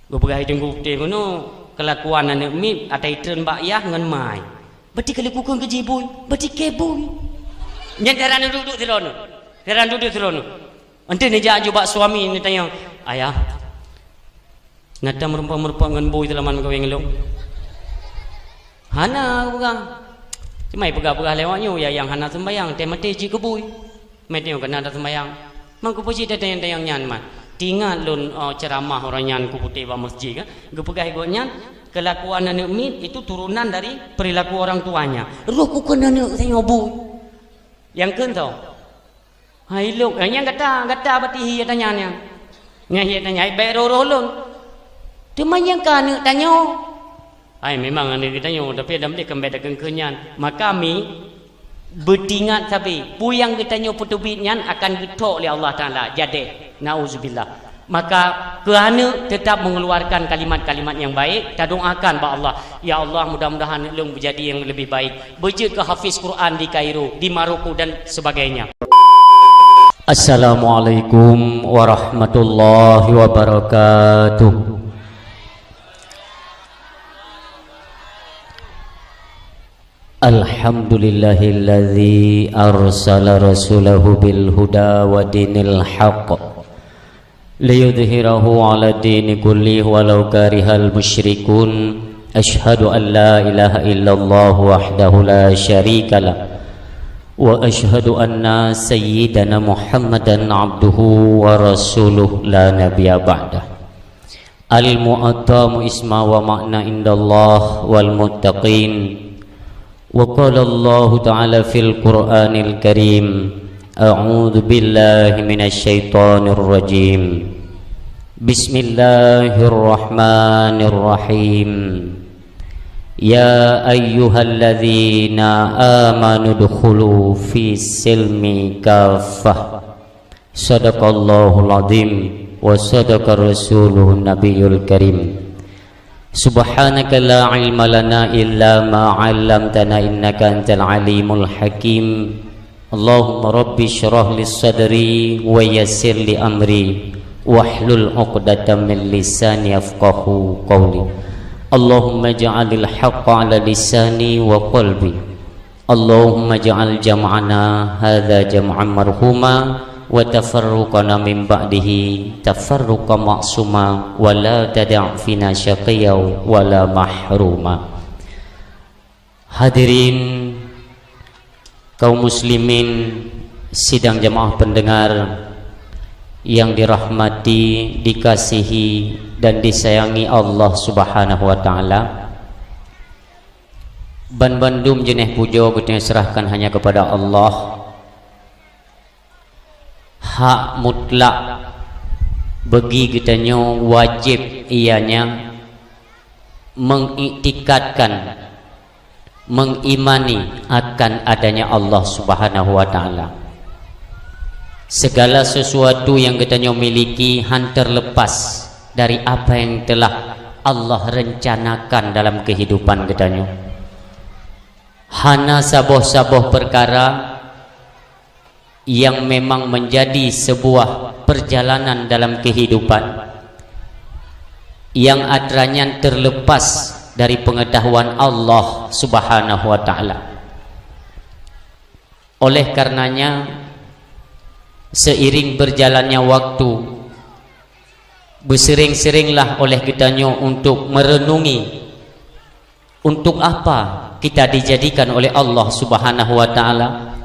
Gue pegai tengku teh kono kelakuan anak mi atai tren mbak yah ngan mai. Berarti kalau kukun ke jibui, berarti kebui. Nyantaran duduk terono. Teran duduk terono. Ante ni jaju bak suami ni tanya, "Ayah, ngata merupa ngan boy telaman kau yang long." Hana pegang. Cuma pegang lewatnya ya yang hana sembayang teh mati ji kebui. Mati kena ada sembayang. Mangku puji tayang nyan mah. Tinggal lun ceramah orang nyan ku putih ba masjid kan. Gue pegang go nyan kelakuan anak mi itu turunan dari perilaku orang tuanya. Roh ku kena anak tengok bu. Yang kan tau. Hai luk, yang kata bati hiya tanya nya. Nya hiya tanya baik roh lun. Cuma yang kan tanya. Ai memang ane kita tanya tapi ada dia kembali ke kenyan. Maka kami bertingat tapi puyang kita nyo putubit nyan akan getok oleh Allah Taala. Jadi nauzubillah. Maka kerana tetap mengeluarkan kalimat-kalimat yang baik, kita doakan ba Allah, ya Allah mudah-mudahan lu menjadi yang lebih baik. Baca ke hafiz Quran di Kairo, di Maroko dan sebagainya. Assalamualaikum warahmatullahi wabarakatuh. Alhamdulillahilladzi arsala rasulahu bil huda wa dinil haqq liyudhhirahu 'ala dini kullihi walau karihal musyrikun. Asyhadu an la ilaha illallah wahdahu la syarikalah wa asyhadu anna sayyidana Muhammadan 'abduhu wa rasuluh la nabiyya ba'dah. Al mu'attamu isma wa ma'na indallah wal muttaqin. Wa qala Allah ta'ala fil Qur'anil Karim, a'udzu billahi minasy syaithanir rajim. Bismillahirrahmanirrahim. Ya ayyuhalladzina amanu dukhulu fis silmi kaffah. Shadaqallahul azim wa sadaqa rasuluhun nabiyul karim. Subhanaka la ilma lana illa ma 'allamtana innaka antal alimul hakim. Allahumma rabbi shrah li sadri wa yassir li amri wahlul 'uqdatam min lisani yafqahu qawli. Allahumma ja'alil haqqa 'ala lisani wa qalbi. Allahumma ja'al jam'ana hadza jam'an marhuma wa tafarruqana min ba'dihi tafarruqa ma'suma wa la tada' fina syaqiyya wa la mahruma. Hadirin kaum muslimin sidang jamaah pendengar yang dirahmati, dikasihi dan disayangi Allah Subhanahu wa taala. Ban bandum jeneh puja kita serahkan hanya kepada Allah. Hak mutlak bagi kitanya wajib ianya mengiktikadkan, mengimani akan adanya Allah Subhanahu wa taala. Segala sesuatu yang kitanya miliki hantar lepas dari apa yang telah Allah rencanakan dalam kehidupan kitanya. Hana saboh-saboh perkara yang memang menjadi sebuah perjalanan dalam kehidupan yang adranya terlepas dari pengetahuan Allah Subhanahu wa taala. Oleh karenanya seiring berjalannya waktu, bersering-seringlah oleh kitanya untuk merenungi untuk apa kita dijadikan oleh Allah Subhanahu wa taala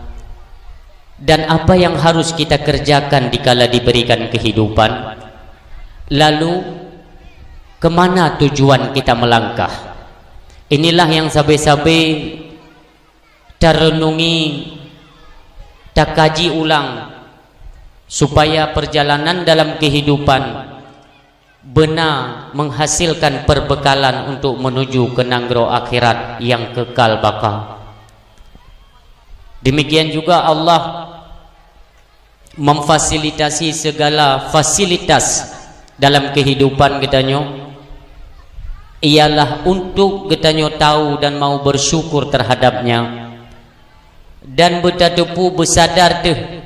dan apa yang harus kita kerjakan dikala diberikan kehidupan. Lalu kemana tujuan kita melangkah? Inilah yang sabe-sabe terenungi, tak kaji ulang supaya perjalanan dalam kehidupan benar menghasilkan perbekalan untuk menuju ke nanggro akhirat yang kekal baka. Demikian juga Allah memfasilitasi segala fasilitas dalam kehidupan kitanya ialah untuk kitanya tahu dan mau bersyukur terhadapnya dan bertadepu bersadar deh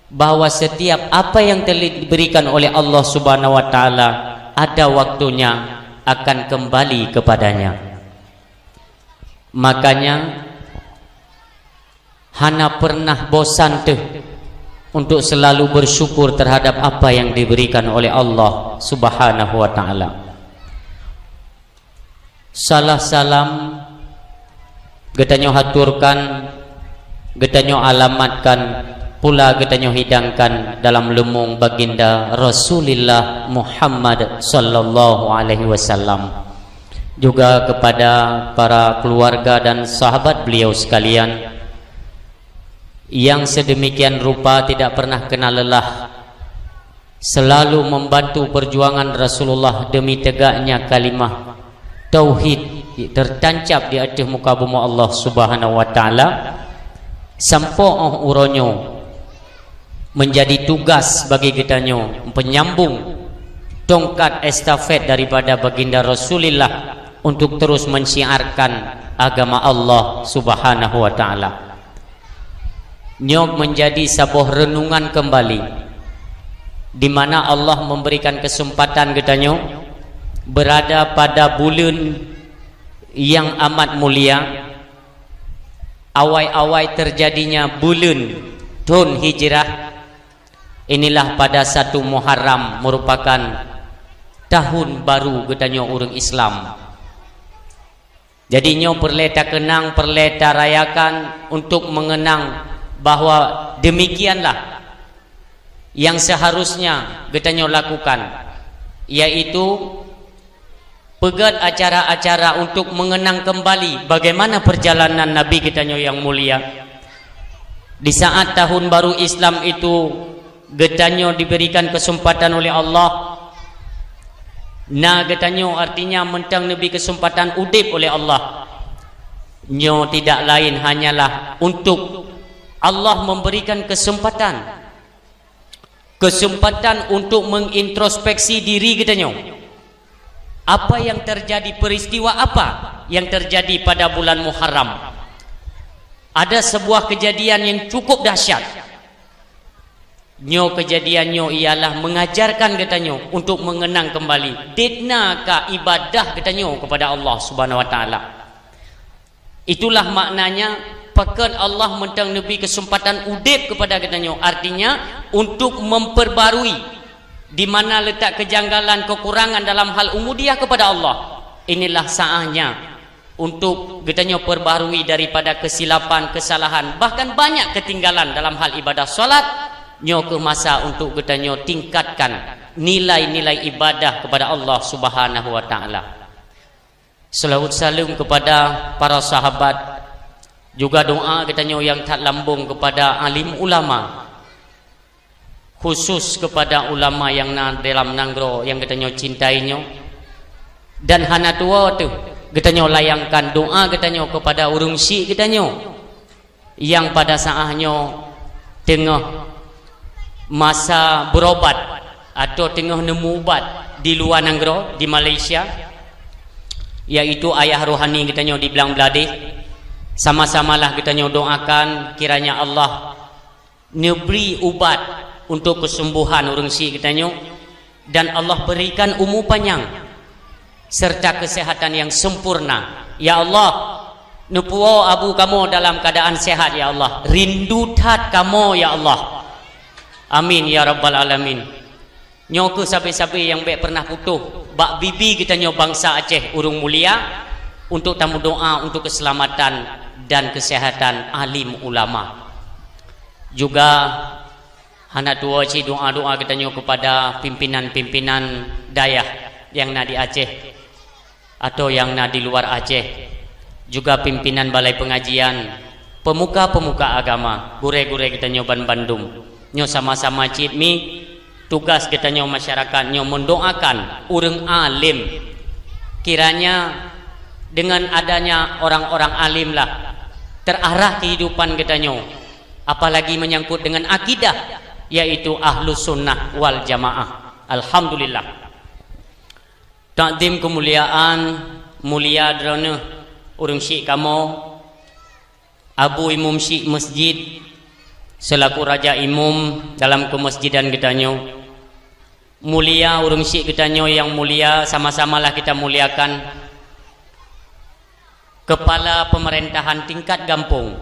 bahwa setiap apa yang telah diberikan oleh Allah Subhanahu wa taala ada waktunya akan kembali kepadanya. Makanya hana pernah bosan tuh untuk selalu bersyukur terhadap apa yang diberikan oleh Allah Subhanahu wa taala. Salah salam getanyo haturkan, getanyo alamatkan, pula getanyo hidangkan dalam lumung baginda Rasulullah Muhammad sallallahu alaihi wasallam, juga kepada para keluarga dan sahabat beliau sekalian yang sedemikian rupa tidak pernah kenal lelah, selalu membantu perjuangan Rasulullah demi tegaknya kalimah tauhid tertancap di atas muka bumi Allah Subhanahu wa taala, sampai uronyo menjadi tugas bagi kitanyo penyambung tongkat estafet daripada baginda Rasulullah untuk terus mensiarkan agama Allah Subhanahu wa taala. Nyok menjadi sebuah renungan kembali di mana Allah memberikan kesempatan kitanyo berada pada bulan yang amat mulia, awai-awai terjadinya bulan tahun hijrah. Inilah pada 1 Muharram merupakan tahun baru getanyo orang Islam. Jadi nyo perleta kenang, perleta rayakan untuk mengenang bahwa demikianlah yang seharusnya getanyo lakukan, yaitu pegat acara-acara untuk mengenang kembali bagaimana perjalanan Nabi kitanyo yang mulia. Di saat tahun baru Islam itu getanyo diberikan kesempatan oleh Allah. Nah getanyo artinya mentang Nabi kesempatan udip oleh Allah. Nyo tidak lain hanyalah untuk Allah memberikan kesempatan untuk mengintrospeksi diri getanyo. Apa yang terjadi, peristiwa apa yang terjadi pada bulan Muharram? Ada sebuah kejadian yang cukup dahsyat. Nyo kejadiannya ialah mengajarkan getanyo untuk mengenang kembali ditna ka ibadah getanyo kepada Allah Subhanahu wa taala. Itulah maknanya pekan Allah mentang Nabi kesempatan udip kepada getanyo, artinya untuk memperbarui di mana letak kejanggalan, kekurangan dalam hal umudiyah kepada Allah. Inilah saatnya untuk getanyo perbarui daripada kesilapan, kesalahan, bahkan banyak ketinggalan dalam hal ibadah solat. Nyo ke masa untuk getanyo tingkatkan nilai-nilai ibadah kepada Allah Subhanahu wa taala. Selawat salam kepada para sahabat, juga doa getanyo yang tak lambung kepada alim ulama, khusus kepada ulama yang dalam nanggro yang getanyo cintainya. Dan hana tua tu getanyo layangkan doa getanyo kepada urung si getanyo yang pada saatnya tengah masa berobat atau tengah nemu ubat di luar nanggro di Malaysia, yaitu ayah rohani getanyo di Belang Beladih. Sama-samalah getanyo doakan kiranya Allah neberi ubat untuk kesembuhan orang si getanyo, dan Allah berikan umur panjang serta kesehatan yang sempurna. Ya Allah, nupuo abu kamu dalam keadaan sehat ya Allah, rindu tat kamu ya Allah, amin ya rabbal alamin. Nyoku sapi-sapi yang baik pernah putuh bak bibi getanyo bangsa Aceh urung mulia, untuk tamu doa untuk keselamatan dan kesehatan alim ulama. Juga hana tua ci doa-doa getanyo kepada pimpinan-pimpinan dayah yang na di Aceh atau yang na di luar Aceh, juga pimpinan balai pengajian, pemuka-pemuka agama, gure-gure getanyo Bandung. Nyo sama-sama cit mi tugas getanyo masyarakat nyo mendoakan urang alim, kiranya dengan adanya orang-orang alim lah terarah kehidupan getanyo, apalagi menyangkut dengan akidah, yaitu ahlus sunnah wal jamaah. Alhamdulillah. Takdim kemuliaan mulia drone urang syik kamu Abu Imam Syik Masjid selaku raja imam dalam kemasjidan getanyo, mulia urung syik ketanyo yang mulia, sama-samalah kita muliakan kepala pemerintahan tingkat kampung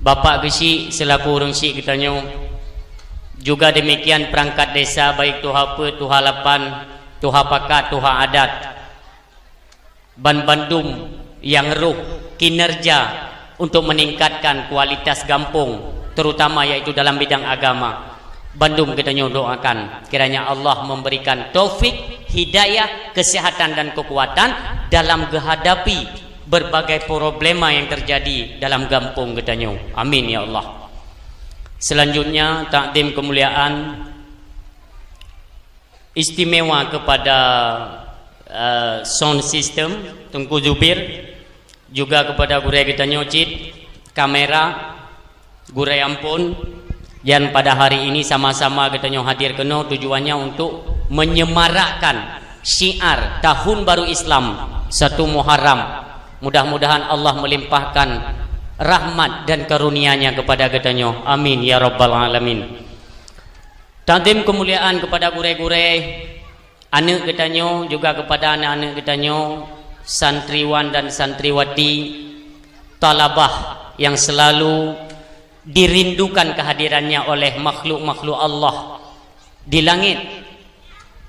Bapak Gesi selaku urung syik ketanyo, juga demikian perangkat desa baik Tuha Pe, Tuha Lapan, Tuha Pakat, Tuha Adat, Ban Bandung yang ruh kinerja untuk meningkatkan kualitas kampung, terutama yaitu dalam bidang agama. Bandung kita doakan kiranya Allah memberikan taufik, hidayah, kesehatan dan kekuatan dalam menghadapi berbagai problema yang terjadi dalam kampung kita. Amin ya Allah. Selanjutnya takdim kemuliaan istimewa kepada sound system Tungku Zubir, juga kepada Gurai kita nyocit kamera Gurai Ampun, yang pada hari ini sama-sama kita hadir kena tujuannya untuk menyemarakkan syiar tahun baru Islam 1 Muharram. Mudah-mudahan Allah melimpahkan rahmat dan karunia-Nya kepada kita. Amin ya rabbal alamin. Takdim kemuliaan kepada gurai-gurai anak kita, juga kepada anak-anak kita, santriwan dan santriwati, talabah yang selalu dirindukan kehadirannya oleh makhluk-makhluk Allah di langit,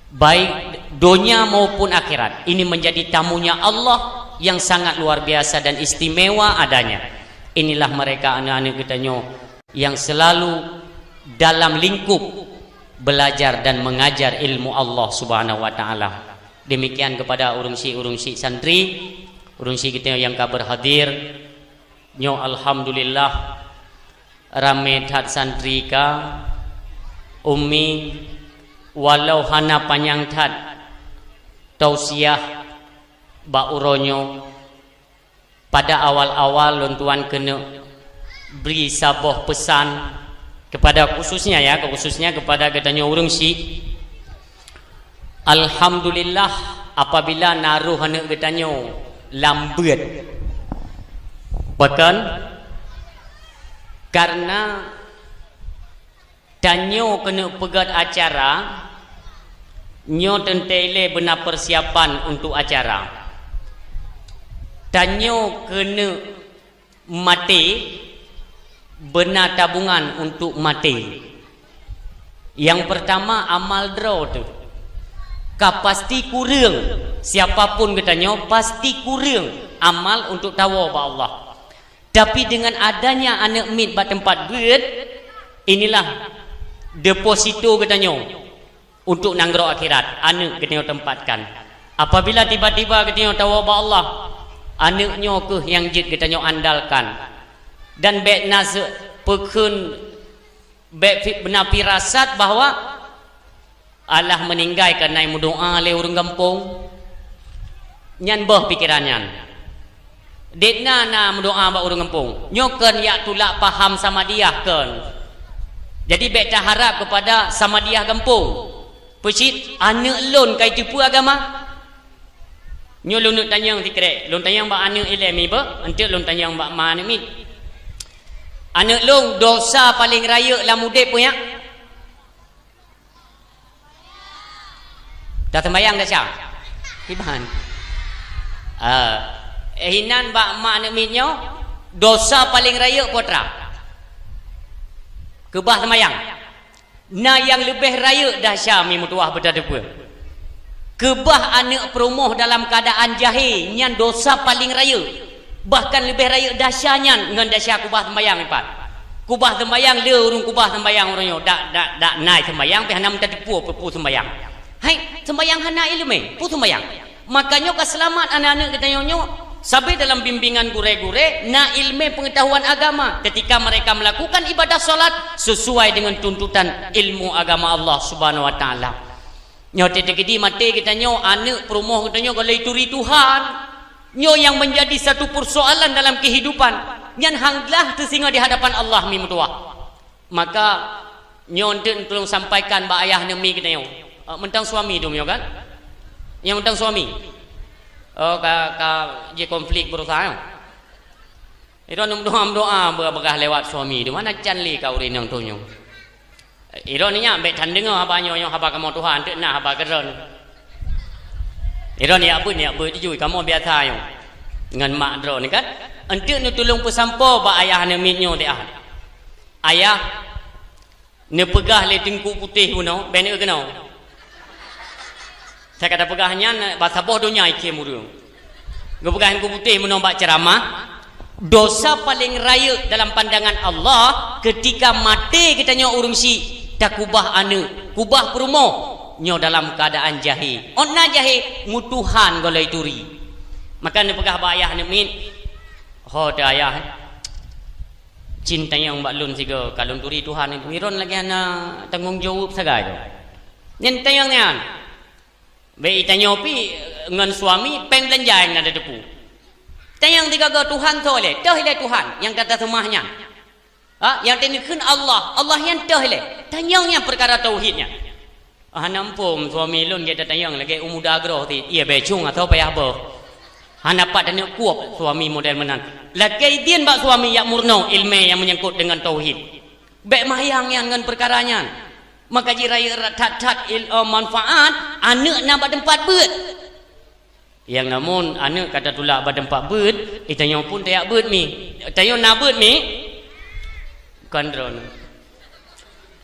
baik dunia maupun akhirat. Ini menjadi tamunya Allah yang sangat luar biasa dan istimewa adanya. Inilah mereka anak-anak kita yang selalu dalam lingkup belajar dan mengajar ilmu Allah Subhanahu wa taala. Demikian kepada urung-urung santri, urung kita yang kabar hadir. Alhamdulillah rame tat santri ka ummi walau hana panjang tat tausiah ba uronyo pada awal-awal lontuan kena beri saboh pesan kepada khususnya kepada katanya urung si. Alhamdulillah apabila naruh anak katanya lambat bahkan karena tanyo kena pegat acara nyo tentele benar persiapan untuk acara, tanyo kena mati benar tabungan untuk mati. Yang pertama amal draw tu pasti kurang, siapapun katanya pasti kurang amal untuk tawa ba Allah. Tapi dengan adanya anak mit ba tempat duit, inilah deposito katanya untuk nanggro akhirat anak katanya tempatkan. Apabila tiba-tiba katanya tawa ba Allah, anaknya ke yang jid katanya andalkan. Dan bek nas pekun bek benar pirasat bahwa Allah meninggal kerana doa le urang kampung nyan bah pikirannya dekna na mendoa ba urang kampung nyoken ya tulak paham sama dia kan. Jadi bek tak harap kepada sama dia kampung pecit anak lon kai tipu agama nyo lon tanyang tikrek lon tanyang ba anak ilmi ba ente lon tanyang ba ma ni anak long dosa paling raya lah mudip punya dah sembahyang dah siap hiban hinan bak mak nak mitnya dosa paling raya putra kebah sembahyang na yang lebih raya dah syami mutuah berdadepa kebah anak perumoh dalam keadaan jahil nyan dosa paling raya, bahkan lebih raya dahsyanya dengan dahsyah kubah sembahyang ipat. Kubah sembahyang le urung kubah sembahyang orangnya dak naik sembahyang pe hanam tatipu sembahyang. Hai sembahyang hana ilmu pu sembahyang. Makanya keselamat anak-anak kita nyo sampai dalam bimbingan gure-gure na ilmu pengetahuan agama ketika mereka melakukan ibadah solat sesuai dengan tuntutan ilmu agama Allah Subhanahu wa taala. Nyo tetekedi mati kita nyo anak perumoh kita nyo kalau itu Tuhan nyo yang menjadi satu persoalan dalam kehidupan nyan hanglah tersinga di hadapan Allah mi mutua. Maka nyo enten tolong sampaikan ba ayah nemi kita nyo mentang suami dum yo kan yang mentang suami je konflik berusaha itu doa berkah lewat suami di mana canli kau rin yang tunyo Ironinya ambek tan dengar haba nyo haba kamu Tuhan tu nah haba keron. Ironi apa ni apa tu kamu biasa yo. Dengan mak dro ni kan. Entuk ni tolong pesampo ba ayah ni mitnyo dia. Ayah ni pegah le tengku putih puno ben kena. Saya kata pegahnya bahasa boh dunia ikem urang. Gepegah tengku putih puno bak ceramah. Dosa paling raya dalam pandangan Allah ketika mati kita nyo urung si dak kubah ane, kubah perumo nyo dalam keadaan jahil. Onna jahil mutuhan golai turi. Maka ni pegah ba ayah ni min. Ho da ayah. Cinta yang mbak lun siga kalung turi Tuhan itu iron lagi ana tanggung jawab sagai tu. Nyen tayang nian. Be itanyo pi ngan suami peng belanja yang ada depu. Tayang tiga go Tuhan tole, tole Tuhan yang kata semahnya. Yang tenikun Allah, Allah yang tole. Tayangnya perkara tauhidnya. Nampum suami lun kita tayang lagi umuda agro ti ia becung atau payah apa. Dapat dan kuat suami model menan. Lagi dia bak suami yang murno ilmu yang menyangkut dengan tauhid. Bek mayang yang dengan perkaranya. Maka jiraya tat manfaat anak nak tempat beut. Yang namun anak kata tulak tempat beut, itanya pun tayak beut mi. Tayo na beut mi. Kandron.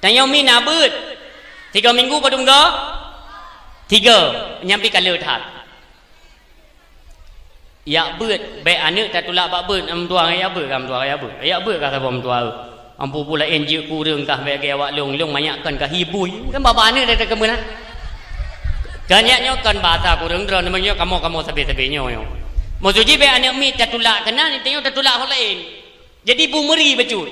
Tayo mi na beut. 3 minggu padung go? 3 nyampi kala that. Ya beut, baik anak tak tulak bak beut am tua ya beut kam tua ya beut. Ya beut kata bom tua. Ampu pula enje kurang kah bagi awak long banyakkan kah hibui. Kan bapa anak dah kemana? Kanyaknya kan bahasa kurang drone namanya kamu sabi-sabinya yo. Maksudnya baik anak mi tak tulak kena ni tengok tak tulak orang lain. Jadi bumeri becut.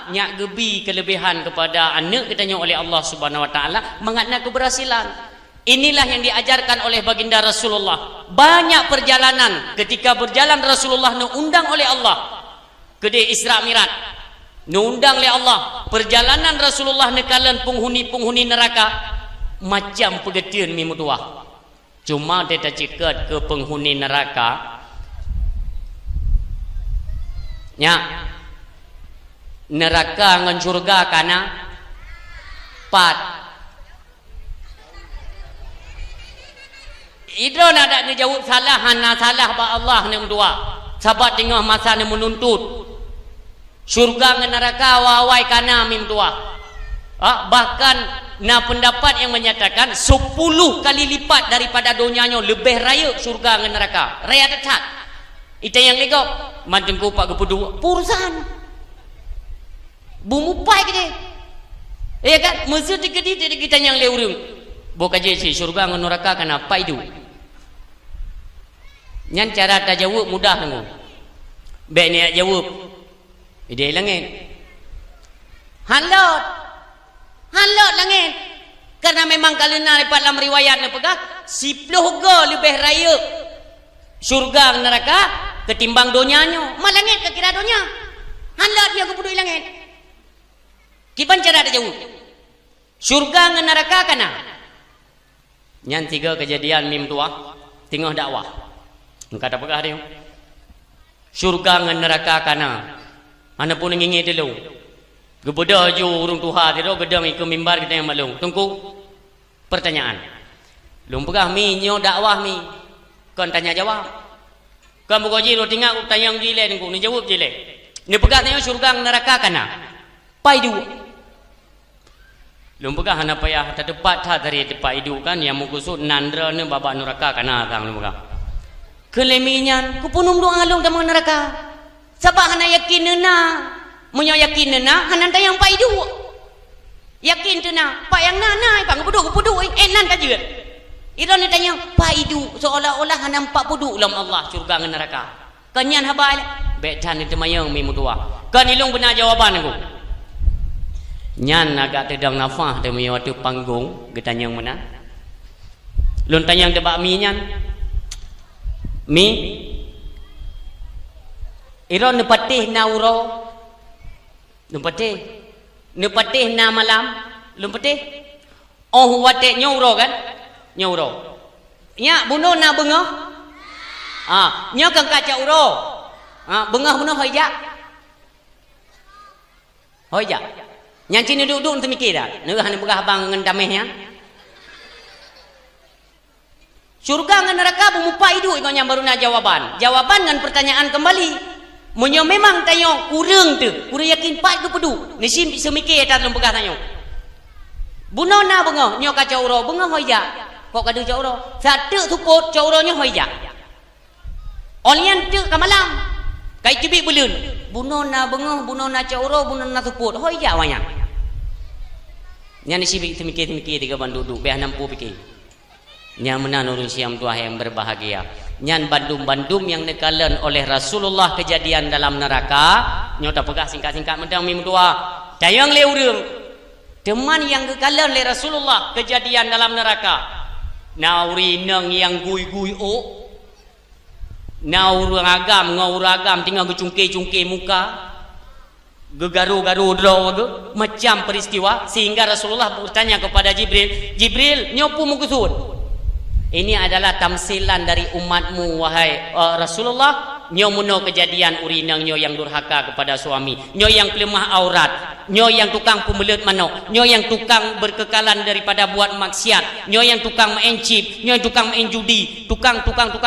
Nyak gebi kelebihan kepada anak katanya oleh Allah Subhanahu wa taala mengatna keberhasilan. Inilah yang diajarkan oleh baginda Rasulullah. Banyak perjalanan ketika berjalan Rasulullah diundang oleh Allah. Kedai Isra Mi'raj. Diundang oleh Allah. Perjalanan Rasulullah nekalan penghuni-penghuni neraka macam pegetian mi mutuah. Cuma dia cekat ke penghuni neraka. Nya neraka ngan surga kana pat. Idron ada ni jawab salah hana salah ba Allah ni dua. Sabat tengah masa ni menuntut. Surga ngan neraka wawai kana mim dua. Bahkan na pendapat yang menyatakan 10 kali lipat daripada dunianya lebih raya surga ngan neraka. Raya dekat. Itu yang legok mantengku pak kepedu purusan. Bumu pai ke dia. Ya kan mesti dikedi kita yang le urang. Boka je si surga ngan neraka kana pai du. Nyan cara tak jawab mudah nunggu. Baik ni jawab. Dia langit. Halot langit. Karena memang kalau nak dapat dalam riwayat ni pegah 10 go lebih raya surga neraka ketimbang dunianya. Mal langit ke kira dunia. Halot dia kepudu langit. Kipan cara tak jawab. Surga neraka kana. Nyan 3 kejadian mim tua tengah dakwah. Kata pegah dia. Syurga dengan neraka kana. Ana pun ngingi dulu. Gebedah ju urung Tuhan dia gedang ikut mimbar kita yang malung. Tunggu pertanyaan. Lum pegah mi nyo dakwah mi. Kon tanya jawab. Kan buka jiro tinggal tanya jile nunggu ni jawab jile. Ni pegah tanya syurga dengan neraka kana. Pai du. Lum pegah ana payah tak tepat dari tepat hidup kan yang mugusut nandra ne baba neraka kana tang lum pegah. Keleminyan kupunum doang alung dalam neraka. Sebab hana yakin na, munyo yakin na hanan tayang pai du. Yakin tu na, pak yang na bang kupudu nan tajir. Iron ni tanya pai du seolah-olah hanan 40 dalam Allah surga dengan neraka. Kanyan habal bet tan itu mayang mi mutua. Kan ilung benar jawaban aku. Nyan agak tedang nafah demi waktu panggung getanyang mana. Lun tanyang debak mi nyan. Mi iron nepatih na uro nepatih na malam lumpatih oh wate nyauro kan nyauro nya bunuh na bengah nya kang kaca uro bengah bunuh hoja Yang Cina duduk tu mikir dah. Nerah ni berah bang dengan damainya. Syurga dengan neraka bermupa hidup kau yang baru nak jawapan. Jawapan dengan pertanyaan kembali. Munyo memang tanya kurang tu. Kurang yakin pat ke pedu. Ni sim semikir tak dalam berah tanya. Buno na bengoh nyo kacau ro bengoh hoya. Kok kada cau ro. Satu support cau ro nyo hoya. Olian tu ka malam. Kai cubik belun. Buno na bengoh, buno na cau ro, buno na support. Hoya wanya. Nya ni sibik semikir tiga banduduk be 60 pikir. Nya menan urang siam tua yang berbahagia. Nyan bandum-bandum yang nekalan oleh Rasulullah kejadian dalam neraka. Nyo tak pegah singkat-singkat mentang mim tua. Dayang le urang. Teman yang kekalan oleh Rasulullah kejadian dalam neraka. Nauri neng yang gui-gui o. Naurang agam, ngauragam tinggal gecungke-cungke muka. Gegaru-garu draw ke macam peristiwa sehingga Rasulullah bertanya kepada Jibril, Jibril, nyopu mukusud. Ini adalah tamsilan dari umatmu wahai Rasulullah. Nyo muno kejadian urinang nyo yang durhaka kepada suami, nyo yang pelemah aurat, nyo yang tukang pemelut manok, nyo yang tukang berkekalan daripada buat maksiat, nyo yang tukang main chip, nyo yang tukang main judi, tukang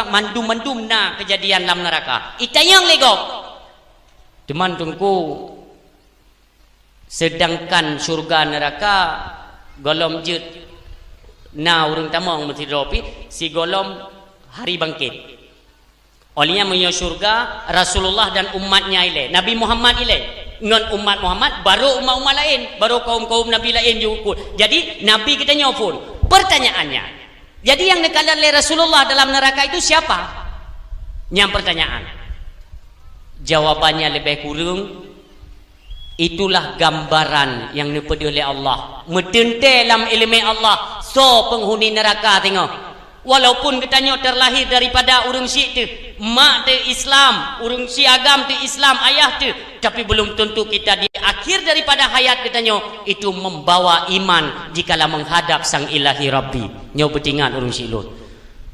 mandum-mandum na kejadian dalam neraka. Itayang lego. Teman tungku. Sedangkan surga neraka golom jut na urang tamong mesti dropi si golom hari bangkit. Olehnya menyo surga Rasulullah dan umatnya ile. Nabi Muhammad ile. Ngon umat Muhammad baru umat-umat lain, baru kaum-kaum nabi lain juga. Jadi nabi kita nyopun. Pertanyaannya. Jadi yang nekalan oleh Rasulullah dalam neraka itu siapa? Yang pertanyaan. Jawabannya lebih kurang itulah gambaran yang dipedi oleh Allah. Metente dalam ilmu Allah. So penghuni neraka tengok. Walaupun katanya terlahir daripada urang syik tu, mak tu Islam, urang syik agam tu Islam, ayah tu, tapi belum tentu kita di akhir daripada hayat katanya itu membawa iman jikalau menghadap sang ilahi Rabbi. Nyo betingan urang syik lut.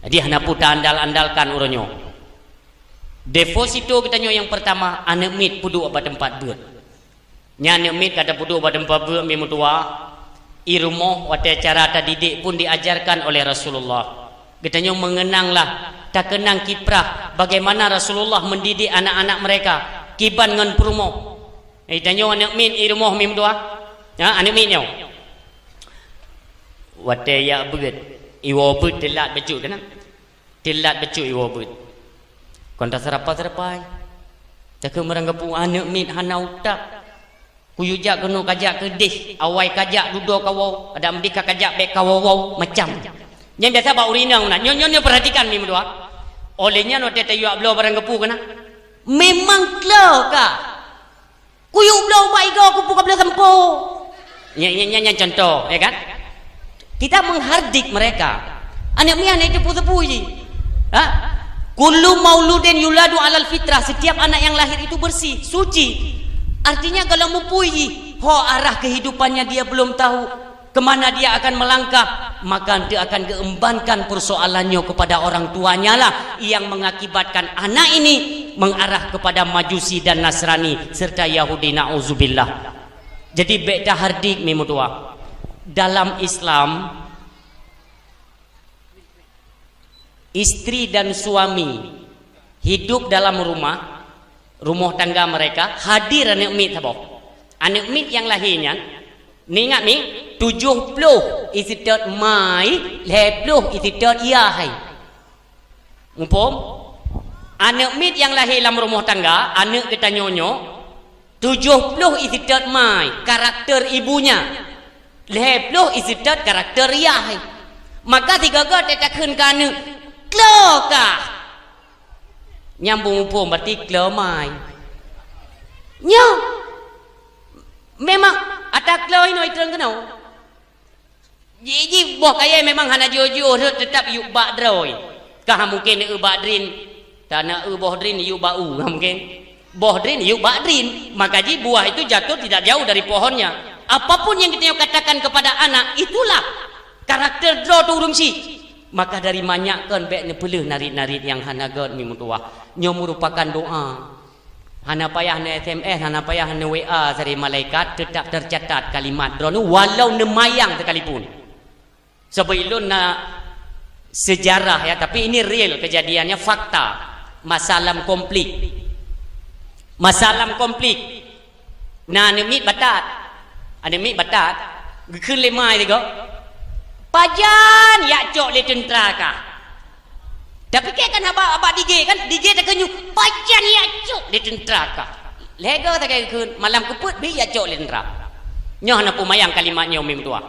Jadi hana puta andal-andalkan urangnya. Deposito katanya yang pertama anak mit pudu apa tempat buat. Nya anak mit kata pudu apa tempat buat memu tua. Irumoh wate cara didik pun diajarkan oleh Rasulullah. Katanya mengenanglah tak kenang kiprah bagaimana Rasulullah mendidik anak-anak mereka kiban ngan perumoh. Katanya anak min irumoh mem doa. Ya anak min nyo. Wate ya beut iwo beut telat becut kana. Telat becut iwo beut. Konta serapa-serapai. Tak meranggapu anak min hanau tak. Kuyujak kena kajak kedih, awai kajak duduk kawau, ada mendika kajak bek kawau macam. Yang biasa bau urinang na. Nyo perhatikan mim doa. Olehnya no tete yu ablo barang gepu kana. Memang klau ka. Kuyu blau bai go kupu ka blau sampo. Nya contoh, ya kan? Kita menghardik mereka. Anak mian itu putu-putu ji. Ha? Kullu mauludin yuladu alal fitrah. Setiap anak yang lahir itu bersih, suci. Artinya kalau mempui arah kehidupannya dia belum tahu kemana dia akan melangkah, maka dia akan keembankan persoalannya kepada orang tuanya lah yang mengakibatkan anak ini mengarah kepada Majusi dan Nasrani serta Yahudi na'udzubillah. Jadi beda hardik memutua dalam Islam, istri dan suami hidup dalam rumah tangga mereka, hadir anak mit apa? Anak mit yang lahirnya ni ingat ni 70 isi tot mai 70 isi tot iya hai. Mumpung anak mit yang lahir dalam rumah tangga, anak kita nyonyo 70 isi tot mai karakter ibunya, 70 isi tot karakter iya hai. Maka tiga god tetakun ka anak kloka nyambung pun berarti kelamai. Nya memang atak kelau ini terang kenau. Jadi boh kaya memang hana jojo tetap yuk bak droi. Kah mungkin bak drin, tanah boh drin yuk bau mungkin. Boh drin yuk bak drin. Maka ji buah itu jatuh tidak jauh dari pohonnya. Apapun yang kita katakan kepada anak itulah karakter draw tu urung si. Maka dari banyak kan bek nepeleh narit-narit yang hanagat mimutuah nyo merupakan doa. Hana payah na SMS, hana payah na WA dari malaikat, tetap tercatat kalimat drone walau nemayang sekalipun. Sebelum na sejarah ya, tapi ini real kejadiannya, fakta. Masalah konflik. Masalah konflik. Nah, nemit batat. Ada mit batat. Gekun lemai tu ko. Pajan ya cok le tentera ka. Tapi kan abak DJ kan, DJ tak kenyu pajan ya cok le tentera ka. Lega tak gekun malam keput bi ya cok le tentera. Nyoh na pumayang kalimatnya mim tua.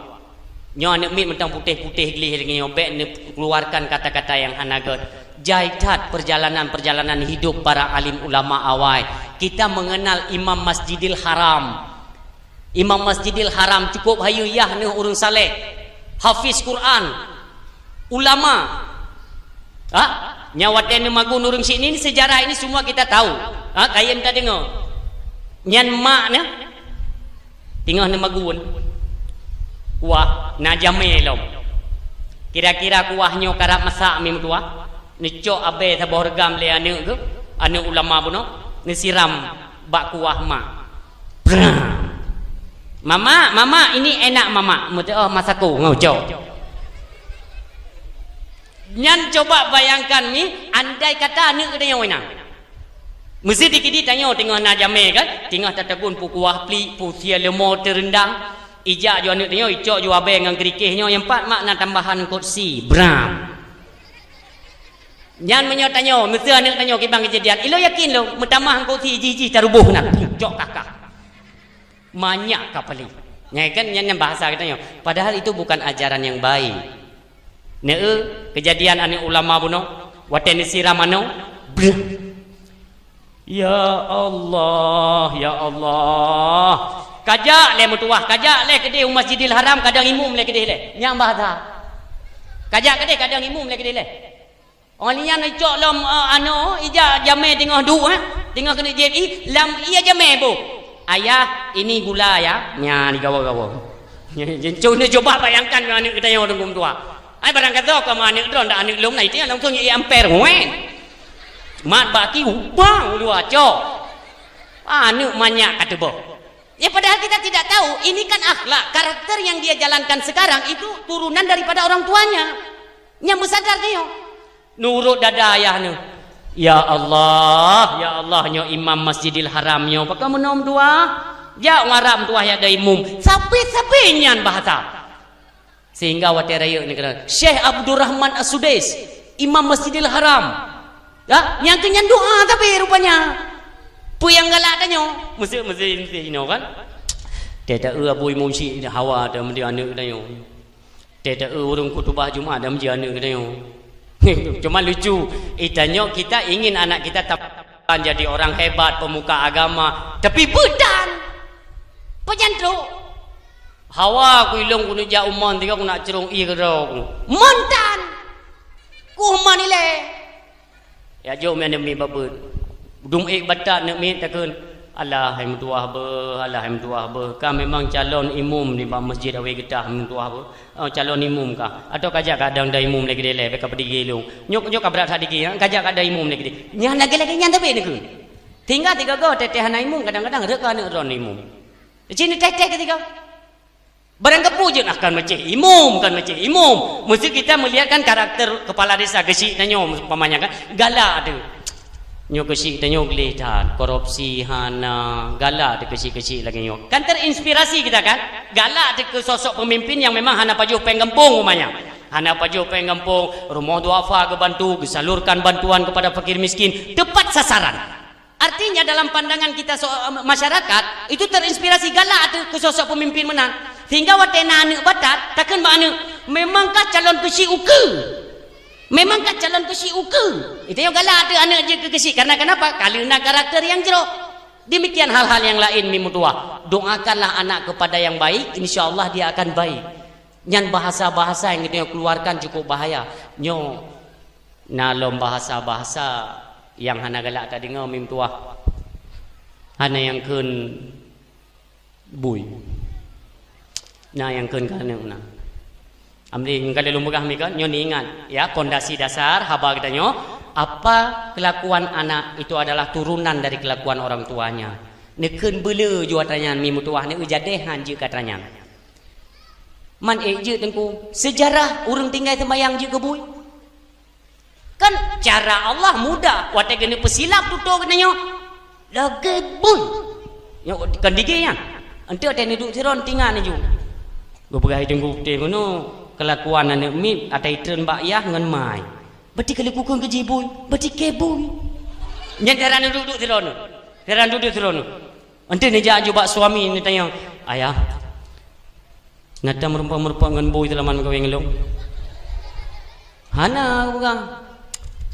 Nyoh nak mit mentang putih-putih gelih dengan nyobek ni keluarkan kata-kata yang hanagot. Jaitat perjalanan-perjalanan hidup para alim ulama awal. Kita mengenal Imam Masjidil Haram. Imam Masjidil Haram cukup hayuyah ni urang saleh. Hafiz Quran. Ulama. Nyawat yang magun urang sini ni sejarah ini semua kita tahu. Kayem tak dengar. Nyan mak ni tengah ni magun. Kuah najame lom. Kira-kira kuahnya karap masak mim tua. Ni cok abe tabah regam le ane ke? Ane ulama puno. Ni siram bak kuah mak. Mama ini enak mama. Mute oh masaku ngau cok. Nyan coba bayangkan ni, andai kata ane ke yang wenang. Mesti dikidi tanya tengah najame kan? Tengah tatagun pu kuah pli, pu sia lemo terendang. Ijak jo ane tanya icok jo abe ngang kerikihnya yang empat mak nak tambahan kursi. Bram. Nyan menyotanya, mesti anak tanya kibang kejadian. Ilo yakin lo, metamah engkau si jiji tarubuh nak jok kakak. Banyak kapali. Nyai kan nyan bahasa katanya. Padahal itu bukan ajaran yang baik. Kejadian anak ulama buno, waten siram ano. Ya Allah, ya Allah. Kajak le mutuah, kajak le kedai Masjidil Haram kadang imum le kedai le. Nyang bahasa. Kajak kedai kadang imum le kedai le. Orang lian ai cok lom ija jame tengah duk tengah kena JI lam ia jame bu. Ayah ini gula ya. Nya ni gawa-gawa. Jencu ni coba bayangkan anak kita yang orang tua. Ai barang kata kau anak drone dak anak lom nai dia langsung ia ampere wen. Mat baki ubang lu cok. Anak banyak kata bu. Ya padahal kita tidak tahu ini kan akhlak, karakter yang dia jalankan sekarang itu turunan daripada orang tuanya. Nya bersadar dia. Nurut dada ayah ni. Ya Allah nyo Imam Masjidil Haram nyo pakai menom dua. Ja ngaram tuah ya da imum. Sapi nyan bahasa. Sehingga wate raya ni kena Syekh Abdurrahman As-Sudais, Imam Masjidil Haram. Ya, yang kenyan doa tapi rupanya. Pu yang galak danyo. Mesti ino kan. Teta abu imum si hawa da mesti anak danyo. Teta urung kutubah Jumaat da mesti anak danyo. Cuma lucu, itanya kita ingin anak kita tampan jadi orang hebat, pemuka agama, tapi budan pejantro hawa ku ilong ku ja umon tiga ku nak cerong i kerong montan ku manile ya jo men mi babut dung ek batat nak mi takun Allah hai mutuah be ka memang calon imum di masjid awe getah mutuah be calon imum ka atau kajak kadang da imum lagi dele ka pedigi lu nyok ka berat hadigi kajak kada imum lagi nya lagi nyan tapi ni ku tinggal tiga go teteh na imum kadang-kadang reka ni ron imum sini teteh ketika barang kepujen akan macam imum mesti kita melihatkan karakter kepala desa gesik nanyo umpamanya kan galak ada nyo kesik tanyo geletan korupsi hana galak de kesik-kesik lagi nyo kan terinspirasi kita kan galak de ke sosok pemimpin yang memang hana pajuh penggempung umanya hana pajuh penggempung rumah duafa ke bantu salurkan bantuan kepada fakir miskin tepat sasaran artinya dalam pandangan kita masyarakat itu terinspirasi galak de ke sosok pemimpin menang sehingga watena anak batat takkan ba anak memangkah calon kesik uke memangkah calon kesik uke itu yang galak ada anak je ke kesik karena kenapa? Karena karakter yang jeruk demikian hal-hal yang lain mimutua doakanlah anak kepada yang baik insyaAllah dia akan baik nyan bahasa-bahasa yang kita keluarkan cukup bahaya nyo nalom bahasa-bahasa yang hana galak tadi ngau mimutua hana yang kun bui nah yang kun kana amri kalau lumbugah mi kan nyo ni ingat ya pondasi dasar haba kita nyo apa kelakuan anak itu adalah turunan dari kelakuan orang tuanya. Neken bela jua tanyan mi mutuah ne jadehan je katanya. Man je tengku sejarah urang tinggal sembayang je ke bui. Kan cara Allah mudah. Wate kena pesilap tutur katanya. Lagi bui. Yang kan digenya. Ante ada ni duk tiron tinggal ni ju. Go pegai tengku te ngono kelakuan anak mi atai tren bak yah ngan mai. Berarti kalau kukun ke jibui, berarti kebui. Nyandaran duduk tirono. Teran duduk tirono. Ante ni jak jubak suami ni tanya, "Ayah, ngata merupa ngan bui telaman kau yang long." Hana pegang.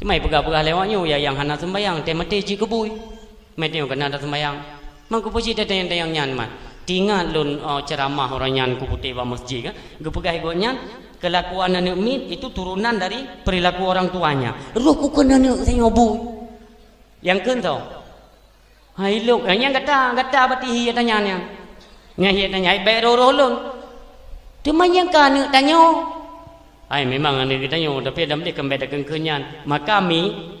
Cuma pegang lewatnya ya yang hana sembayang, te mati ji ke bui. Mati kena ada sembayang. Mangku puji tayang nyan mah. Tinggal lun ceramah orang nyan ku putih ba masjid kan. Ge pegai go nyan kelakuan anak mi itu turunan dari perilaku orang tuanya. Roh ku kena anak tengok bu. Yang kan tau. Hai luk, yang kata bati hiya tanya nya. Nya hiya tanya baik roh lun. Cuma yang kan tanya. Ai memang anak kita tanya tapi ada dia kembali ke kenyan. Maka kami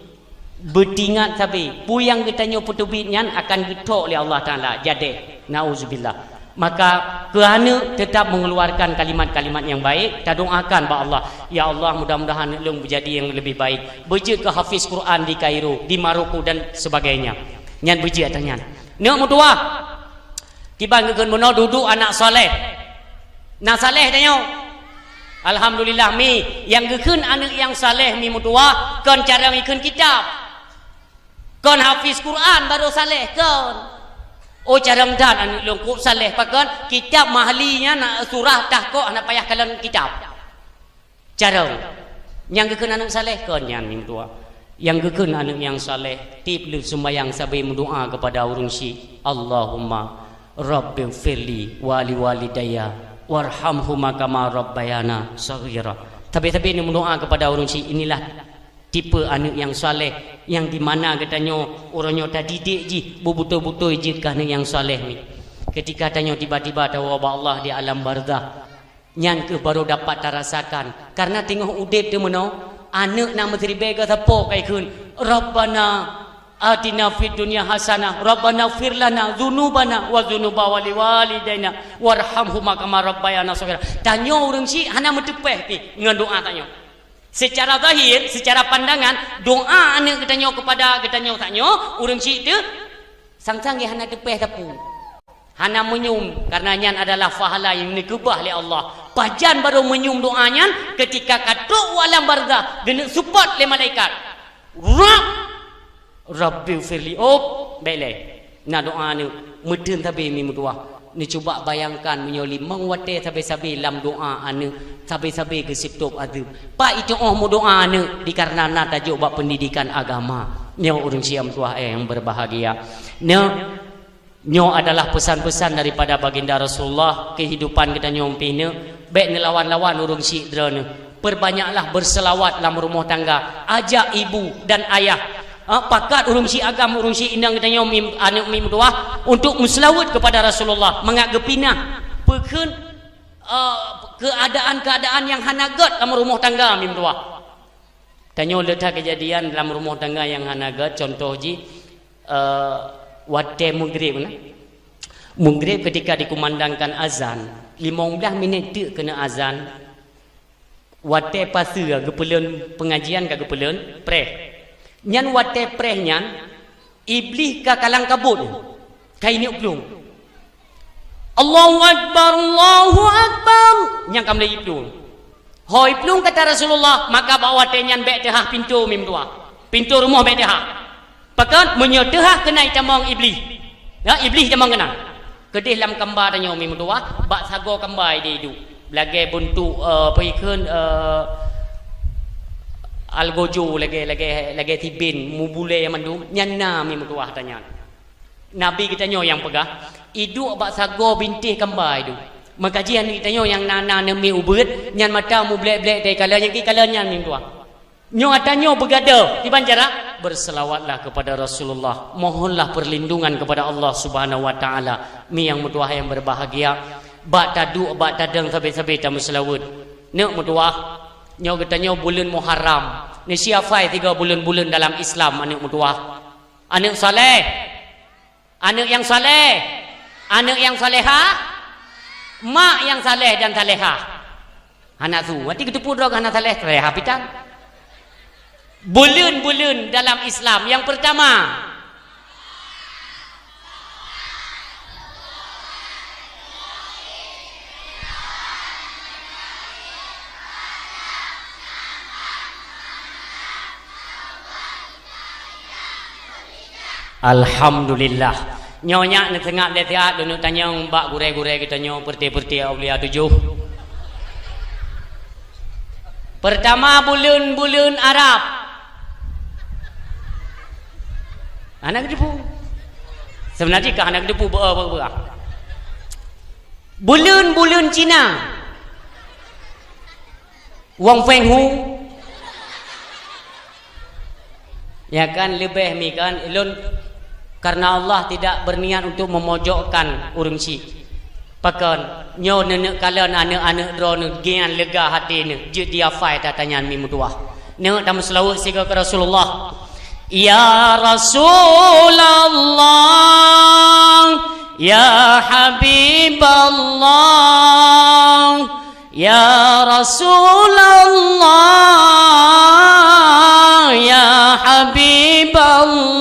bertingat sabi puyang kita nyo putubit nyan akan getok oleh Allah Taala. Jadi nauzubillah. Maka kerana tetap mengeluarkan kalimat-kalimat yang baik, kita doakan ba Allah, ya Allah mudah-mudahan lung menjadi yang lebih baik. Beje ke hafiz Quran di Kairo, di Maroko dan sebagainya. Nyan beje atanyan. Nek mutua. Tiba ngeun mono duduk anak soleh. Nak saleh tanyo. Alhamdulillah mi yang geun anak yang saleh mi mutua, kon cara ngikeun kitab. Kon hafiz Quran baru saleh kon. Oh cara dan anu lengkap saleh pakan kitab mahlinya nak surah tahqiq nak payah kalian kitab. Cara yang gekeun anu saleh kan yang tua. Yang gekeun anu yang saleh tip lu sembahyang sabai mendoa kepada urang si Allahumma rabbighfirli wa li walidayya warhamhuma kama rabbayana shaghira. Tapi ini mendoa kepada urang si inilah tipe anak yang saleh yang di mana katanya orangnya dah didik ji betul-betul ji anak yang saleh ni. Ketika tanya tiba-tiba tahu Allah di alam barzah nyan ke baru dapat terasakan karena tengok udip dia meno anak nama teribega siapa kai kun Rabbana atina fid dunya hasanah Rabbana ighfir lana dzunubana wa dzunuba walidaina warhamhuma kama rabbayana shaghira. Tanya urang si hana metepeh pi ngan doa tanya. Secara zahir, secara pandangan, doa anak ketanya kepada ketanya tanya, urang cik tu sang-sang yang hana tepeh tapu. Hana menyum karena nyan adalah fahala yang dikubah oleh Allah. Pajan baru menyum doanya ketika katuk walam barzah gena support oleh malaikat. Rabbi firli bele. Nah doa ni meden tabe mi mutuah. Ni cuba bayangkan menyoli mengwate sabi-sabi lam doa ane sabi-sabi ke siptop adu. Pak itu mu doa ane dikarenana tajuk bab pendidikan agama. Nyo urang siam tuah yang berbahagia. Nyo adalah pesan-pesan daripada baginda Rasulullah kehidupan kita nyompine baik nelawan-lawan urang si drone. Perbanyaklah berselawat dalam rumah tangga. Ajak ibu dan ayah pakat urung si agam urung si indang katanya anak mi doa untuk muslawat kepada Rasulullah mengagepina pekeun keadaan-keadaan yang hanagat dalam rumah tangga mi doa. Tanya letak kejadian dalam rumah tangga yang hanagat contoh ji wate maghrib na. Maghrib ketika dikumandangkan azan 15 minit tu kena azan wate pasu gepeleun pengajian ka gepeleun preh nyan wate preh nyan iblis ka kalang kabut kai ni plung Allahu akbar nyan kam lei plung hoi plung kata Rasulullah maka bawa wate nyan bek tehah pintu mim tua pintu rumah bek tehah pakat menyetehah kena itamong iblis ya iblis jamang kena kedih lam kembar tanya mim tua bak sago kembar dia hidup lagi buntu perikeun algojo lagi tibin mubule yang mandu nyana mi mutuah tanya nabi kita nyo yang pegah idu abak sago bintih kembar itu makajian kita nyo yang nana nemi ubet nyan mata mu blek-blek dai kala yang ki kala nyan mi mutuah nyo atanyo begada di banjara berselawatlah kepada Rasulullah mohonlah perlindungan kepada Allah Subhanahu wa taala mi yang mutuah yang berbahagia bak tadu bak tadang sabe-sabe ta selawat nek mutuah nyo katanya bulan Muharram Ni siafai 3 bulan-bulan dalam Islam anak mutua. Anak soleh. Anak yang soleh. Anak yang solehah. Mak yang saleh dan salehah. Anak tu. Mati kita pun anak saleh. Salehah pitan. Bulan-bulan dalam Islam. Yang pertama. Alhamdulillah. Nyonya ni tengah lihat dulu tanya mbak gure-gure kita nyo perti-perti aulia 7. Pertama bulan-bulan Arab. Anak depu. Sebenarnya kah anak depu ber. Bulan-bulan Cina. Wong Feng Hu. Ya kan lebih mi kan elon. Karena Allah tidak berniat untuk memojokkan urang si. Pakan nyo nenek kalian anak-anak drone gian lega hati ne. Je dia fai tatanya mi mutuah. Ne dalam selawat siga ke Rasulullah. Ya Rasulullah, ya Habiballah, ya Rasulullah, ya Habiballah.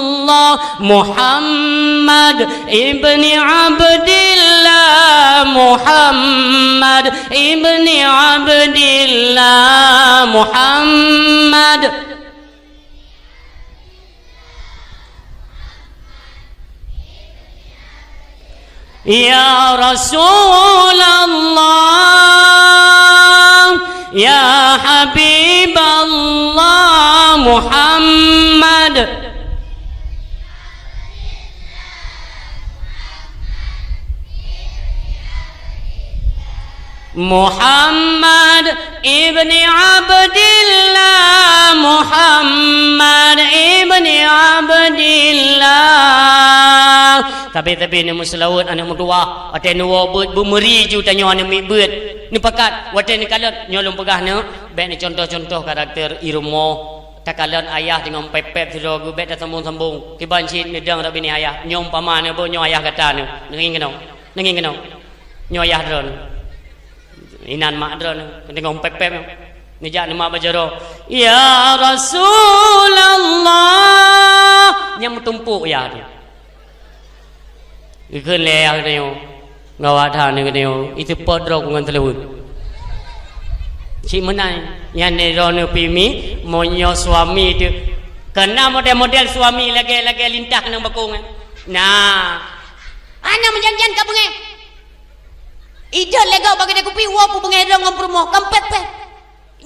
Muhammad ibni Abdillah, Muhammad ibni Abdillah, Muhammad. Ya Rasulullah, ya Habiballah, Muhammad. Muhammad ibni Abdillah, Muhammad ibni Abdillah. Tapi ni muslawat anak mutua ate nuwa beut bumeri ju tanyo anak mi beut ni pakat wate ni kalat nyolong pegah ne bet ni contoh-contoh karakter irumo takalan ayah dengan pepet siro gu bet sambung-sambung kiban cin ngedang rabi ni ayah nyom pamane bo nyo ayah kata ne nging keno nyo ayah dron inan mak dron dengan pepet ni jak ni mak bajaro ya Rasulullah nyam tumpuk ya tuขึ้นแล้วเนี่ยงาวาทานเนี่ยitu podrok dengan telur cik menai yang ni rono pimi monyo suami tu kena model-model suami lagi lintah nang bakung nah ana menjanjian ka bengai ida lega bagi dia kupi wa pu bengai dong ngompromo kampet pe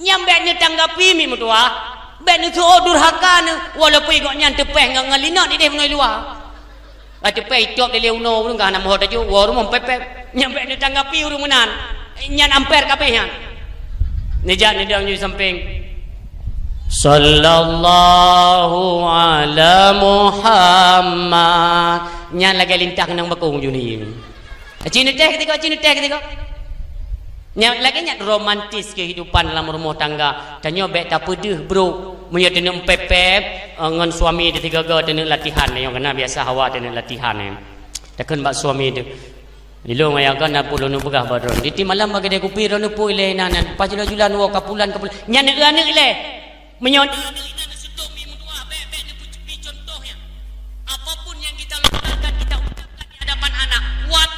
nyambe ni tanggapi mi mutua ben tu durhaka ne walaupun kok nyan tepeh ngalina di deh bengai luar Ati pe itop de leuno urang kana moh taju waru mempepep nyampe ni tanggapi urang menan nyan amper kapehan nejan ni dang ni samping sallallahu ala Muhammad nyan lagi lintah nang bakung ju ni cini teh ketika nyan lagi nyan romantis kehidupan dalam rumah tangga tanyo bet tak pedih bro Munya tenang pepep ngan suami dia tiga ga tenang latihan yang kena biasa hawa tenang latihan ni. Takkan bak suami dia. Dilong ayah kan nak puluh nu pegah badron. Di malam bagi dia kupi ron pu ile nanan. Pajulan wa kapulan. Nyan anak ile. Menyon apapun yang kita lakukan kita ucapkan di hadapan anak. Buat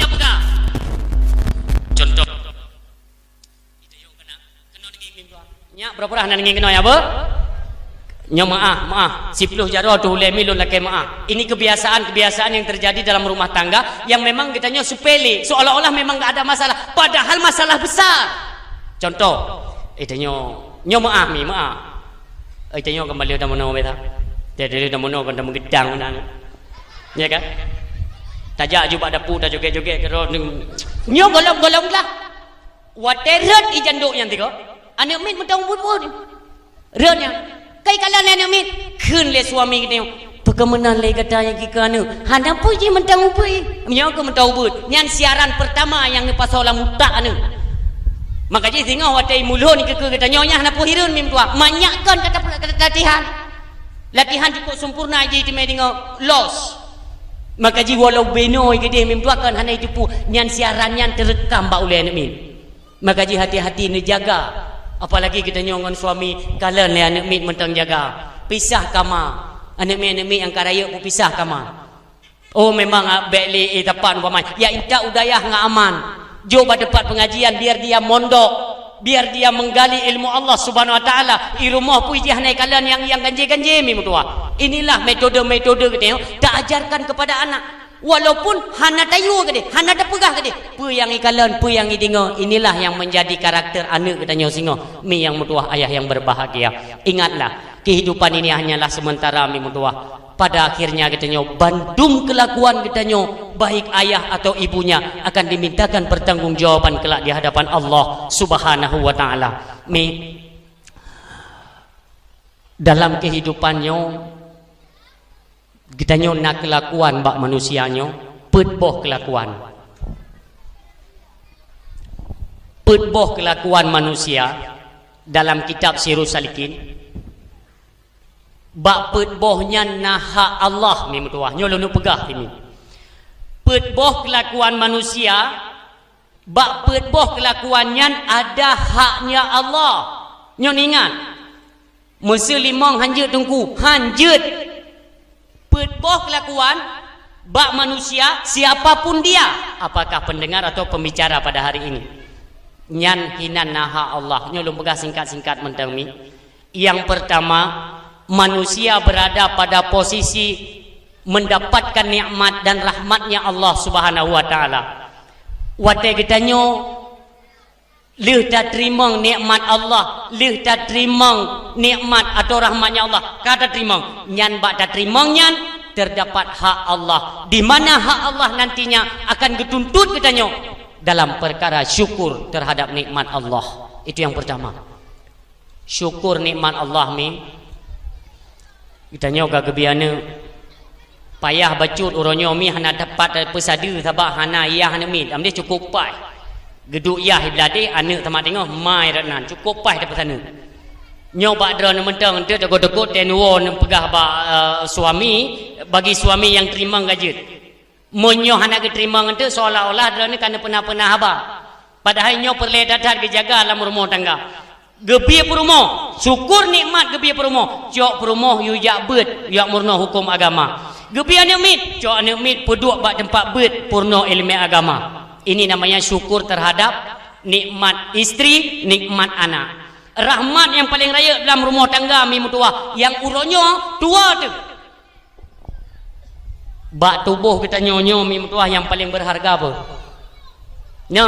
jaga. Contoh nya berapa dah nanging kena ya apa? Nya maaf 10 jaro tu le milun laki maaf. Ini kebiasaan yang terjadi dalam rumah tangga yang memang kitanya sepele, seolah-olah memang enggak ada masalah, padahal masalah besar. Contoh, nya maaf mi maaf. Nya kembali dah mono beta. Dia dah mono kan dah menggedang mana. Ya kan? Tajak juga dapu dah joget-joget kero nya golong-golong lah. Wateret ijanduk yang tiga. Anak mit mentang pun renya kai kalan anak mit keun le suami kita perkemenan le kata yang kita anu handa puji mentang upui nya ke mentau but nyan siaran pertama yang ni pasal mutak anu Maka jadi tengok watai mulun ke kata nyonya hana pohirun mim tua. Manyakkan kata latihan. Latihan cukup sempurna je tu tengok los. Maka ji walau benoi ke dia mim tua kan hana itu pu nyan siaran nyan terekam ba ulai anak min. Maka ji hati-hati ni jaga. Apalagi kita nyongon suami kalen le anak min mentang jaga. Pisah kamar. Anak min yang karaya pu pisah kamar. Oh memang beli tepat umpamanya. Ya inta udayah ngak aman. Coba tempat pengajian biar dia mondok, biar dia menggali ilmu Allah Subhanahu Wa Taala. I rumah puji hanai kalian yang ganjil-ganjil mi mutua. Inilah metode-metode kita tak ajarkan kepada anak. Walaupun hana tayu ke dia, hana ada pegah ke dia. Pu yang i kalian, pu yang i dengar. Inilah yang menjadi karakter anak kita nyo singo. Mi yang mutua ayah yang berbahagia. Ingatlah, kehidupan ini hanyalah sementara mi mutua. Pada akhirnya katanya bandung kelakuan katanya baik ayah atau ibunya akan dimintakan pertanggungjawaban kelak di hadapan Allah Subhanahu wa taala. Mi dalam kehidupannya katanya nak kelakuan bak manusianya pedboh kelakuan. Pedboh kelakuan manusia dalam kitab Sirus Salikin bak pedbohnya naha Allah ni mutuah nyolo nu pegah ini. Pedboh kelakuan manusia bak pedboh kelakuannya ada haknya Allah. Nyon ingat. Mesti limang hanjut tungku, hanjut. Pedboh kelakuan bak manusia siapapun dia, apakah pendengar atau pembicara pada hari ini. Nyan hinan naha Allah. Nyolo pegah singkat-singkat mentang mi. Yang pertama, manusia berada pada posisi mendapatkan nikmat dan rahmatnya Allah Subhanahu wa taala. Watai getanyo leh tak terima nikmat Allah, leh tak terima nikmat atau rahmatnya Allah. Kata terima, nyan bak tak terima nyan terdapat hak Allah. Di mana hak Allah nantinya akan dituntut getanyo dalam perkara syukur terhadap nikmat Allah. Itu yang pertama. Syukur nikmat Allah mi kita nyoga kebiana payah bacut uronyo mi hana dapat pesada sabak hana iya hana mi amde cukup pai geduk iya iblade anak tamat tengok mai ranan cukup pai dapat sana nyoba drone mentang ente tegot-tegot tenuo pegah ba suami bagi suami yang terima gaji monyo hana ke terima ente seolah-olah drone kana pernah haba padahal nyo perle dadat ke jaga dalam rumah tangga. Gebiar perumoh, syukur nikmat gebiar perumoh. Cok perumoh yu jak bet, yak murno hukum agama. Gebiar anak mit, cok anak mit peduk bak tempat bet purno ilmu agama. Ini namanya syukur terhadap nikmat istri, nikmat anak. Rahmat yang paling raya dalam rumah tangga mi mutua, yang uronyo tua tu. Bak tubuh kita nyonyo mi mutua yang paling berharga apa? Nyo.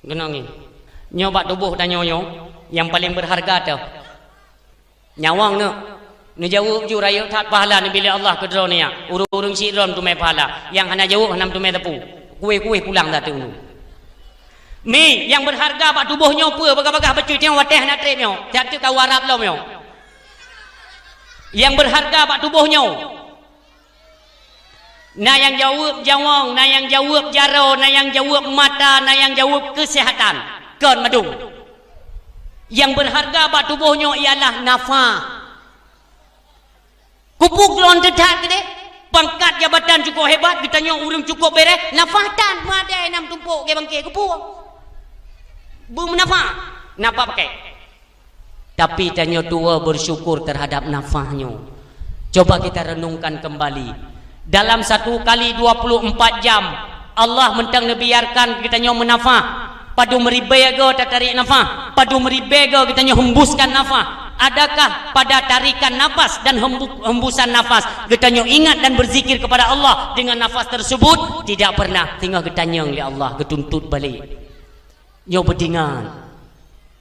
Genong ni. Nyoba tubuh dan nyonyo yang paling berharga tu nyawang nu jauh ju raya tat pahala ni bila Allah kedro ni ya urung si ron tu mai pahala yang hana jauh hanam tu mai tepu kuih pulang dah tu mi yang berharga pak tubuhnya apa bagah-bagah becu tengok wateh nak trip nyo jatuh kau Arab lo nyo yang berharga pak tubuhnya na yang jawab jawang na yang jawab jaro na yang jawab mata na yang jawab kesehatan kan madu. Yang berharga bak tubuhnya ialah nafas. Kupuk lon dedak gede. Pangkat jabatan cukup hebat, kita nyong urang cukup beres, nafas tan madai nam tumpuk ke bangke kupuk. Bum nafas. Napa pakai? Tapi tanya tua bersyukur terhadap nafasnya. Coba kita renungkan kembali. Dalam satu kali 24 jam Allah mentang nebiarkan kita nyong menafas. Padu meribega tak tarik nafas, padu meribega kita hembuskan nafas. Adakah pada tarikan nafas dan hembusan nafas kita ingat dan berzikir kepada Allah dengan nafas tersebut? Tidak pernah. Tinggal kita oleh Allah ketuntut balik. Nyo bedingan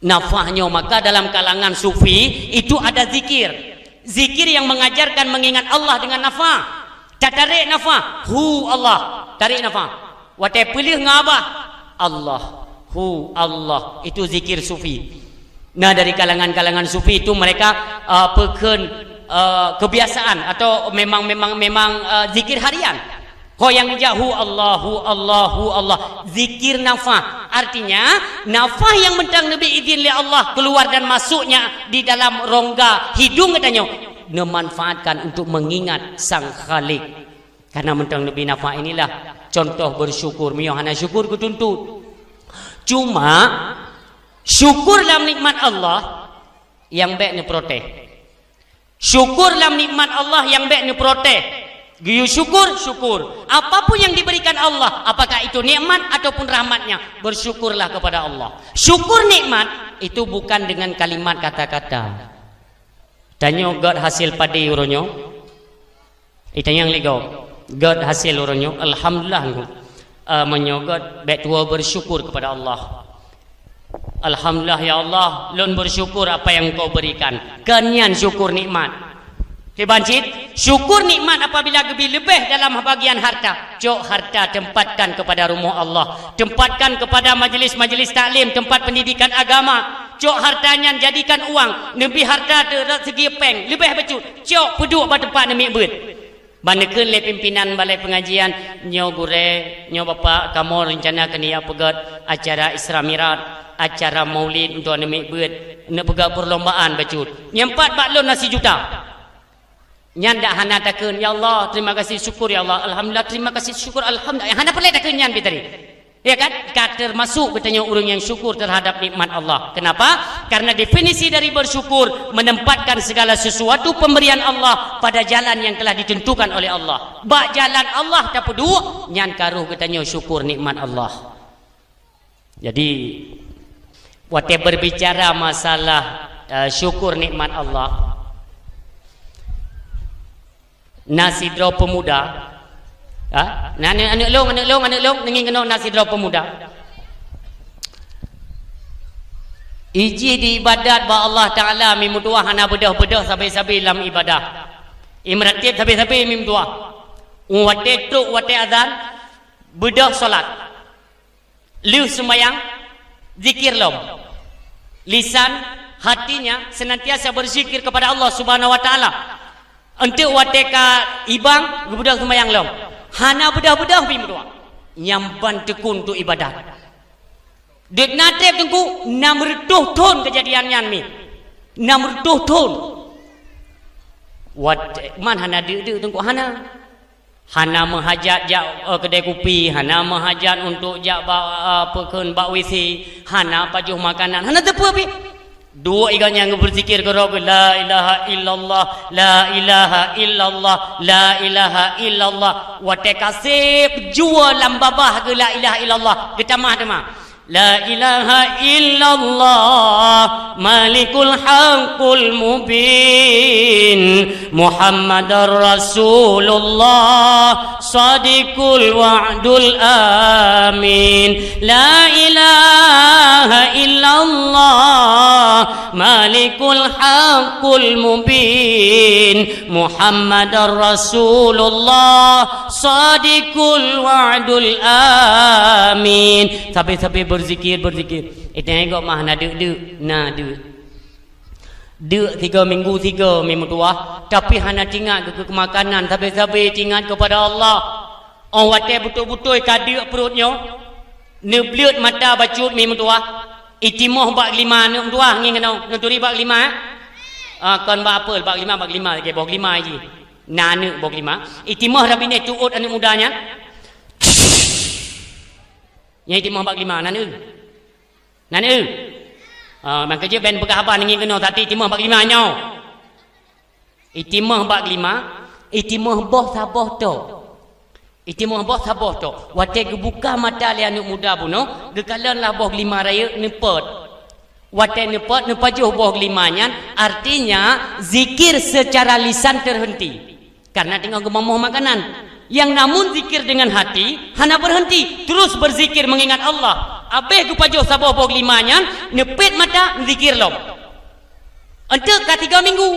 nafasnya. Maka dalam kalangan sufi itu ada zikir. Zikir yang mengajarkan mengingat Allah dengan nafas. Tak tarik nafas, hu Allah, tarik nafas. Watai pilih ngabah Allah. Hu Allah, itu zikir sufi. Nah dari kalangan-kalangan sufi itu mereka kebiasaan atau memang zikir harian. Ho yang jahu Allahu Allah. Zikir nafah. Artinya nafah yang mentang nabi izin li Allah keluar dan masuknya di dalam rongga hidung katanya memanfaatkan untuk mengingat sang Khalik. Karena mentang nabi nafah inilah contoh bersyukur. Mio hana syukur kutuntut. Cuma syukur dalam nikmat Allah yang baik ni protes. Syukur dalam nikmat Allah yang baik ni protes. Giyu syukur. Apapun yang diberikan Allah, apakah itu nikmat ataupun rahmatnya, bersyukurlah kepada Allah. Syukur nikmat itu bukan dengan kalimat kata-kata. Tanya God hasil padi uronyo. Itanya yang ligo. God hasil uronyo. Alhamdulillah. Menyogot baik tua bersyukur kepada Allah. Alhamdulillah ya Allah, lun bersyukur apa yang kau berikan. Kenyan syukur nikmat. Kebancit, syukur nikmat apabila lebih dalam bagian harta. Cok harta tempatkan kepada rumah Allah, tempatkan kepada majlis-majlis taklim, tempat pendidikan agama. Cok hartanya jadikan uang, lebih harta segi peng, lebih becut. Cok peduk pada tempat nemik bet. Banakeun le pimpinan balai pengajian, nyo gure, nyo bapa kamu rencana kini pegat acara Isra Mi'raj, acara Maulid untuk nemik bet, nak pegat perlombaan becut. Nyempat baklon nasi juta. Nyan dak hana takun ya Allah terima kasih syukur ya Allah alhamdulillah terima kasih syukur alhamdulillah hana pelai takun nyan bitari ya kan termasuk bertanya orang yang syukur terhadap nikmat Allah. Kenapa? Karena definisi dari bersyukur menempatkan segala sesuatu pemberian Allah pada jalan yang telah ditentukan oleh Allah. Bak jalan Allah tak peduk nyan karuh bertanya syukur nikmat Allah. Jadi waktu berbicara masalah syukur nikmat Allah, nasi draw pemuda, anak long nengin kena nasi draw pemuda. Iji di ibadat ba Allah Taala mimudua hana bedah sampai dalam ibadah. Imratib sampai mimudua. Wate truk wate azan bedah solat. Liu sembahyang zikir lom. Lisan hatinya senantiasa berzikir kepada Allah Subhanahu wa taala. Untuk wateka ibang bedah sembahyang lom. Hana bedah bimdua. Nyamban tekun tu ibadat. Dek natep tunggu 600 ton kejadiannya mi. 600 ton. Wat man hana de tunggu hana menghajat jak kedai kopi, hana menghajat untuk jak pekeun bak WC, hana pajuh makanan, hana tepu api. Dua iganya berzikir ke Rabb, la ilaha illallah, la ilaha illallah, la ilaha illallah. Wate kasih jua lambabah ke la ilaha illallah. Getamah demah. La ilaha illallah malikul haqqul mubin Muhammadar Rasulullah sadiqul wa'dul amin. La ilaha illallah malikul haqqul mubin Muhammadar Rasulullah sadiqul wa'dul amin. Sampai berzikir. Itu yang kau mah nak dek. Dek 3 minggu tua. Tapi hana tinggal ke makanan. Sampai tinggal kepada Allah. Orang watai betul-betul kadek perutnya. Neblut mata bacut minggu tua. Itimoh bak 5 minggu tua. Ngin kena. Nuturi bak 5. Kon bak apa? Bak 5. Okay, bak 5 je. Nana bak 5. Itimoh rabi ni tuut anak mudanya. Yang itimah bak 5 nana. Maka je ben berkahaban ingin kena tapi itimah bak 5 nyau. Itimah bak 5, itimah boh sabah tu. Itimah boh sabah tu. Wate gebuka mata le anak muda puno, gekalanlah boh 5 raya nepot. Wate nepot nepajuh boh 5-nya, artinya zikir secara lisan terhenti. Karena tinggal gemamuh makanan. Yang namun zikir dengan hati hana berhenti terus berzikir mengingat Allah. Abeh ku pajuh sabah boh 5-nya nepet mata zikir lom. Entek ka 3 minggu.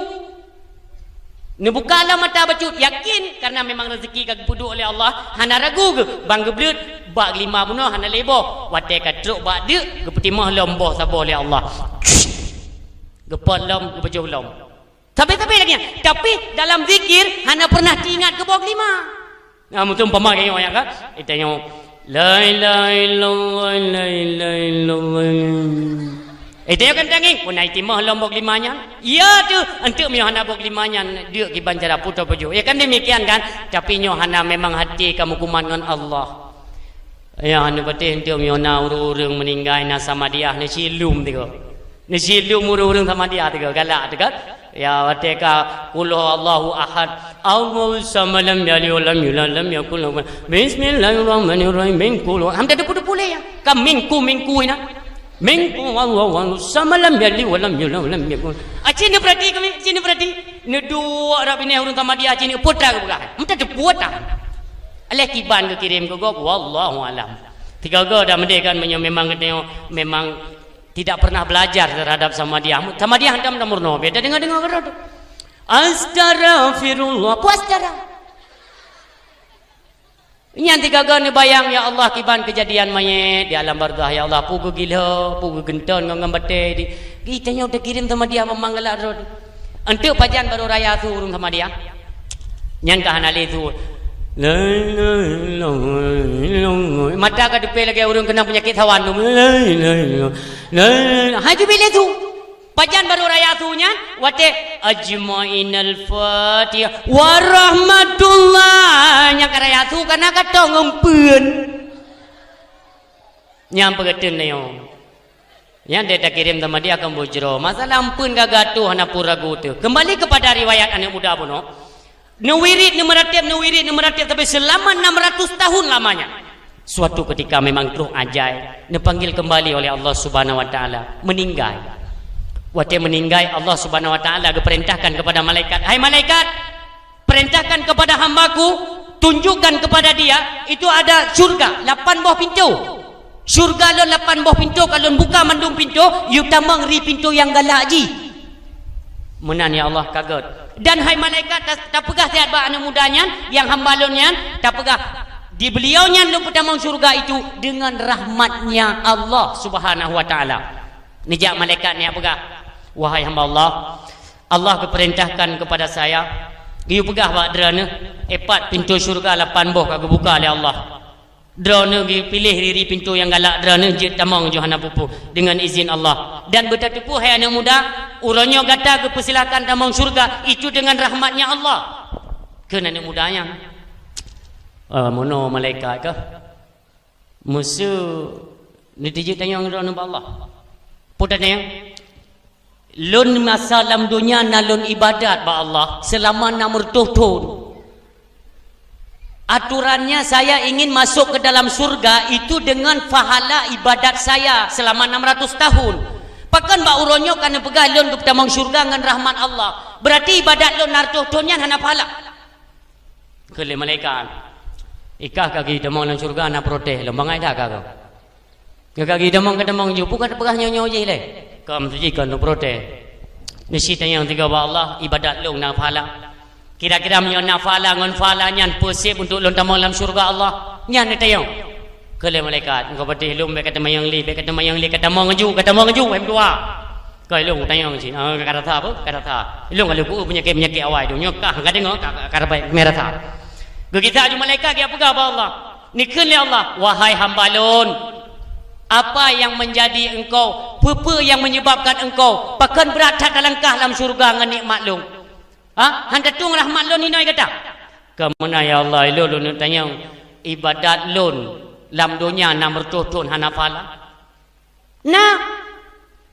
Nebukalah mata bacut yakin karena memang rezeki ka puduk oleh Allah hana ragu ke bang geblut bak 5 bunuh hana leboh wate ka truk bak dek gepetimah lom boh sabah oleh Allah. Gepot lom gepajuh lom. Sampai lagi. Tapi dalam zikir hana pernah diingat ke boh 5. Mutum pemakai yang kan? Itu yang la ilaha illallah la ilaha illallah. Itu yang kan tanging. Pun naik timah lombok limanya. Ya tu. Untuk miohana bok limanya dia kiban cara putar baju. Ya kan demikian kan? Tapi nyohana memang hati kamu kuman dengan Allah. Ya anu betul untuk miohana urung meninggal na sama dia ni silum tiga. Ni silum urung sama dia tiga galak tiga. Ya wateka qul Allahu ahad. Allahu samad lam yalid wa lam yulad lam yakul lahu bismillahirrahmanirrahim min qul. Hamda depu le ya. Kam mingku ina. Mingku Allahu samad lam yalid wa lam yulad wa lam yakul. Acini berarti kami cini berarti. Ni dua Arab ini urung sama dia cini putra ke bukan. Hamda depu ta. Aleh kiban ke kirim ke gok wallahu alam. Tiga go dah mendekan memang memang tidak pernah belajar terhadap sama dia. Sama dia hendak murno. Beda dengar kerana astaghfirullah. Puas darah. Yang tiga ni bayang ya Allah kiban kejadian mayat di alam barzah ya Allah pugu gila, pugu genton ngam bate di. Kita yang udah kirim sama dia memanggala rod. Untuk pajan baru raya tu urung sama dia. Nyan kahanali tu. Mata ka depe lagi urang kena penyakit hawan tu. Haji bila tu. Pajan baru raya tu nya wate ajmainal fatihah warahmatullah nya karaya tu kana kata ngompeun. Nyam pegeteun ne yo. Nya dia tak kirim sama dia akan bujro. Masalah ampun gagatuh hana puragu tu. Kembali kepada riwayat anak muda pun. Nuwirid meratib tapi selama 600 tahun lamanya. Suatu ketika memang terus ajaib, dipanggil kembali oleh Allah Subhanahu wa taala, meninggal. Waktu meninggal Allah Subhanahu wa taala perintahkan kepada malaikat, "Hai malaikat, perintahkan kepada hambaku, tunjukkan kepada dia itu ada syurga 8 buah pintu. Syurga lo 8 buah pintu, kalau buka mandung pintu, you tamang ri pintu yang galak ji." Menan ya Allah kaget. Dan hai malaikat tak pegah tiap anak mudanya yang hambalonnya tak pegah di beliaunya lu pertama surga itu dengan rahmatnya Allah Subhanahu wa taala. Nijak malaikat ni pegah. Wahai hamba Allah, Allah keperintahkan kepada saya, you pegah bak drana epat pintu syurga 8 boh kagak buka oleh Allah. Drana pilih diri pintu yang galak drana je tamang Johana pupu dengan izin Allah. Dan bertatipu hai anak muda, uronyo gata kepersilakan tamang syurga itu dengan rahmatnya Allah. Ke anak mudanya. Mono malaikat ke? Musuh ni dijik tanya dengan Allah. Putanya lun masalam dunia nalun ibadat ba Allah selama 600 tahun. Aturannya saya ingin masuk ke dalam surga itu dengan pahala ibadat saya selama 600 tahun. Pakan ba uronyo kana pegah lun ke tamang surga dengan rahmat Allah. Berarti ibadat lun narto tonyan hana pahala. Kele malaikat. Ikah kaki tamang dalam surga na protes lembangai dah kau. Kaki tamang ke tamang ju bukan pegah nyonya je le. Kam suci kan protes. Nisi tanya tiga ba Allah ibadat lun na pahala. Kira-kira menyon nafala ngon fala nyan posib untuk lon tamang dalam surga Allah. Nyan ni tayong. Kele malaikat engkau bertih lum be kata mayang li kata mau ngaju hem dua. Kai lum tayong sin. Kata tha apa? Kata tha. Lum kalau ku penyakit awai du nyokah ngade ngok kata baik merah tha. Kita aju malaikat dia apa Allah? Nikun li Allah, wahai hamba lon. Apa yang menjadi engkau? Apa yang menyebabkan engkau pakan berat dalam dalam surga dengan nikmat lum? Hendak tung rahmat lon ni noi kata. Kemana ya Allah lon tanya ibadat lon lam dunia 600 tahun hana fala. Nah,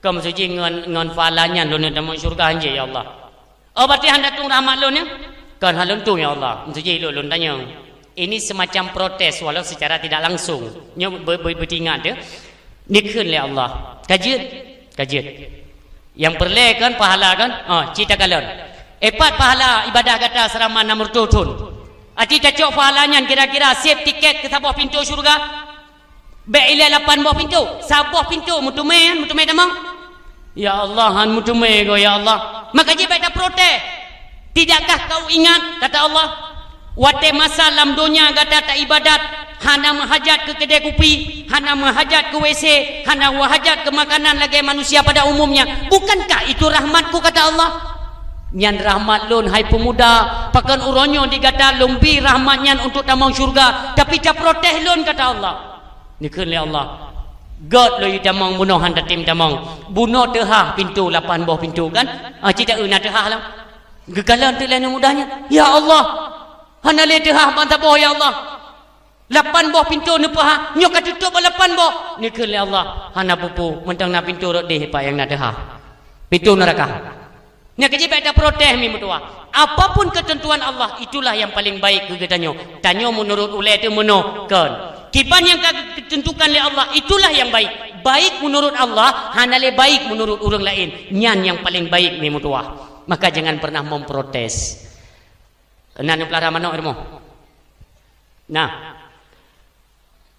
kamu suci ngon falanya lon dalam surga anje ya Allah. Oh berarti hendak tung rahmat lon ya? Kan halon tung ya Allah. Suci lon tanya. Ini semacam protes walau secara tidak langsung. Nya bertingat dia. Nikun le Allah. Kajian. Yang perle kan pahala kan? Cita kalon. Epat pahala ibadah kata selama 600 tahun. Ati cocok pahalanya kira-kira save tiket ke sebuah pintu syurga. Beila 8 buah pintu. Sebuah pintu mutumai tamang. Ya Allah han mutumai go ya Allah. Maka je baik protes. Tidakkah kau ingat kata Allah, wate masa lam dunia kata tak ibadat, hana menghajat ke kedai kopi, hana menghajat ke WC, hana menghajat ke makanan lagi manusia pada umumnya. Bukankah itu rahmatku kata Allah? Nyan rahmat lun hai pemuda pakan uronyo digata lumbi rahmat nyan untuk tamang syurga tapi tak protes lun kata Allah. Nikun le Allah. God lo yu tamang bunuh handa tim tamang. Bunuh tehah pintu 8 buah pintu kan? Cita una tehah lah. Gegalan tu lain mudahnya. Ya Allah. Hana le tehah banta boh ya Allah. 8 buah pintu nepah. Nyo ka tutup 8 buah. Nikun le Allah. Hana pupu mentang na pintu rok deh pa yang na tehah. Pintu neraka. Nya kejip ada protes mi mutua. Apapun ketentuan Allah itulah yang paling baik ke tanyo. Tanyo menurut ulai itu menokkan. Kipan yang ditentukan oleh Allah itulah yang baik. Baik menurut Allah, hanale baik menurut orang lain. Nyan yang paling baik mi mutua. Maka jangan pernah memprotes. Nanu pelara manok irmo. Nah.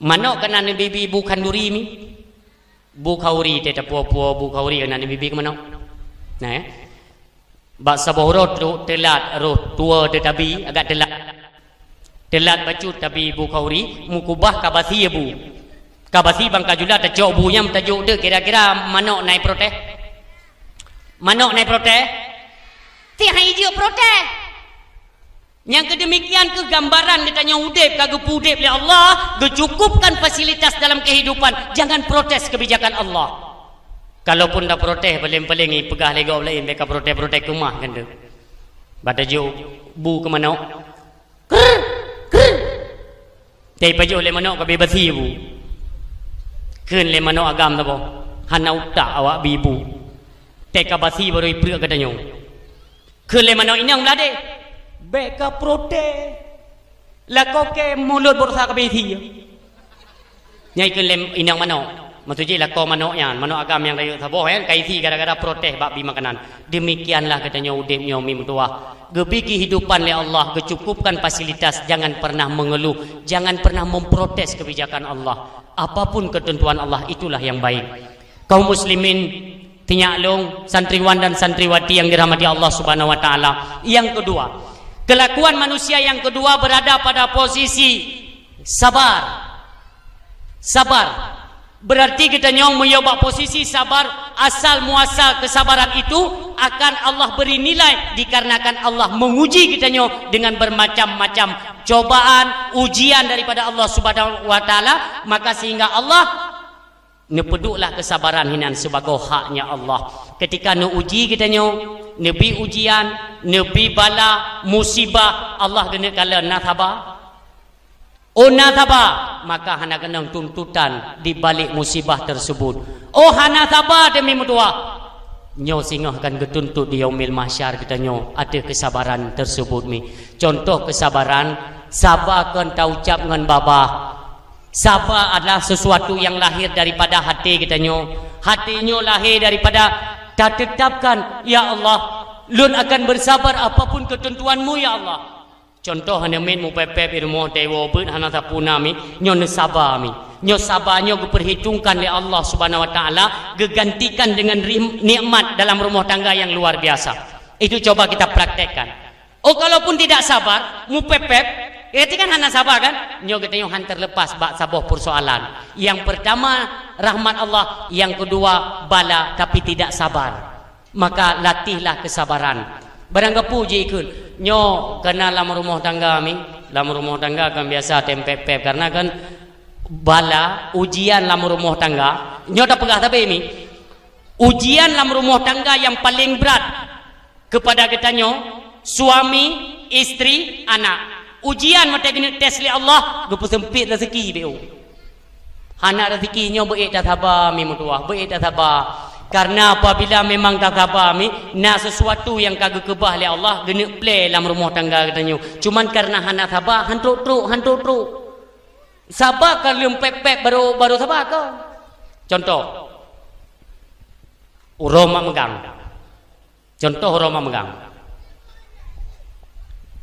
Manok kana ni bibi bukan duri mi. Bu kauri teta puo-puo bu kauri kana ni bibi ke manok. Nah ya. Bak saboh tu telat roh tua tetapi agak telat bacut tapi bu kauri mukubah kabasi bu kabasi bang kajula tajok bu yang tajuk tu kira-kira manok naik protes ti hai je protes yang kedemikian ke gambaran ditanya udip kagak pudip oleh Allah gecukupkan fasilitas dalam kehidupan jangan protes kebijakan Allah. Kalaupun dah protes paling-paling pegah lega lain mereka protes rumah kan tu. Bata jo bu ke manok. Tapi pajo le manok ke bebasi bu. Keun le manok agam ta bo. Hana utak awak bibu. Teka basi baru iprek katanya. Keun le manok inang belade. Beka protes. La koke mulut bursa ke besi. Nyai keun le inang manok. Maksudnya lah kau manoknya, manok agam yang raya saboh kan, kaisi gara-gara protes bab bi makanan. Demikianlah katanya udipnya umi mutua. Gebi kehidupan oleh Allah, gecukupkan fasilitas, jangan pernah mengeluh, jangan pernah memprotes kebijakan Allah. Apapun ketentuan Allah itulah yang baik. Kaum muslimin tinyaklung, santriwan dan santriwati yang dirahmati Allah Subhanahu wa taala. Yang kedua, kelakuan manusia yang kedua berada pada posisi sabar. Berarti kita nyong menyoba posisi sabar asal muasal kesabaran itu akan Allah beri nilai dikarenakan Allah menguji kita nyong dengan bermacam-macam cobaan ujian daripada Allah Subhanahu wa taala maka sehingga Allah nepeduklah kesabaran hinan sebagai haknya Allah ketika nu uji kita nyong nebi ujian nebi bala musibah Allah kena kala nathaba Onataba maka hana kenang tuntutan di balik musibah tersebut. Oh hana taba demi mutua. Nyo singah akan ketuntut di yaumil mahsyar kita nyo ada kesabaran tersebut mi. Contoh kesabaran sabar kan tau ucap dengan baba. Sabar adalah sesuatu yang lahir daripada hati kita nyo. Hati nyo lahir daripada tak tetapkan ya Allah. Lun akan bersabar apapun ketentuanmu ya Allah. Contoh hanya min mu pepep irmo dewa bet hana tapuna mi nyo sabar mi nyo sabarnya diperhitungkan oleh Allah Subhanahu wa taala gegantikan dengan nikmat dalam rumah tangga yang luar biasa itu coba kita praktekkan. Oh kalaupun tidak sabar mu pepep itu kan hana sabar kan nyo kita yang hantar lepas bak saboh persoalan yang pertama rahmat Allah yang kedua bala tapi tidak sabar maka latihlah kesabaran. Barang kepuji ikut nyo kena dalam rumah tangga mi dalam rumah tangga kan biasa tempep-pep karena kan bala ujian dalam rumah tangga nyo dah pegah tapi mi ujian dalam rumah tangga yang paling berat kepada kita nyo suami istri anak ujian mata kena tes oleh Allah gepu sempit rezeki beu anak rezeki nyo beik dah sabar mi mutuah beik dah sabar. Karena apabila memang tak sabar mi nak sesuatu yang kagak kebah oleh Allah gena play dalam rumah tangga katanya. Cuman karena hana sabar hantuk truk. Sabar kalau pep baru sabar ke? Contoh. Uroma megang.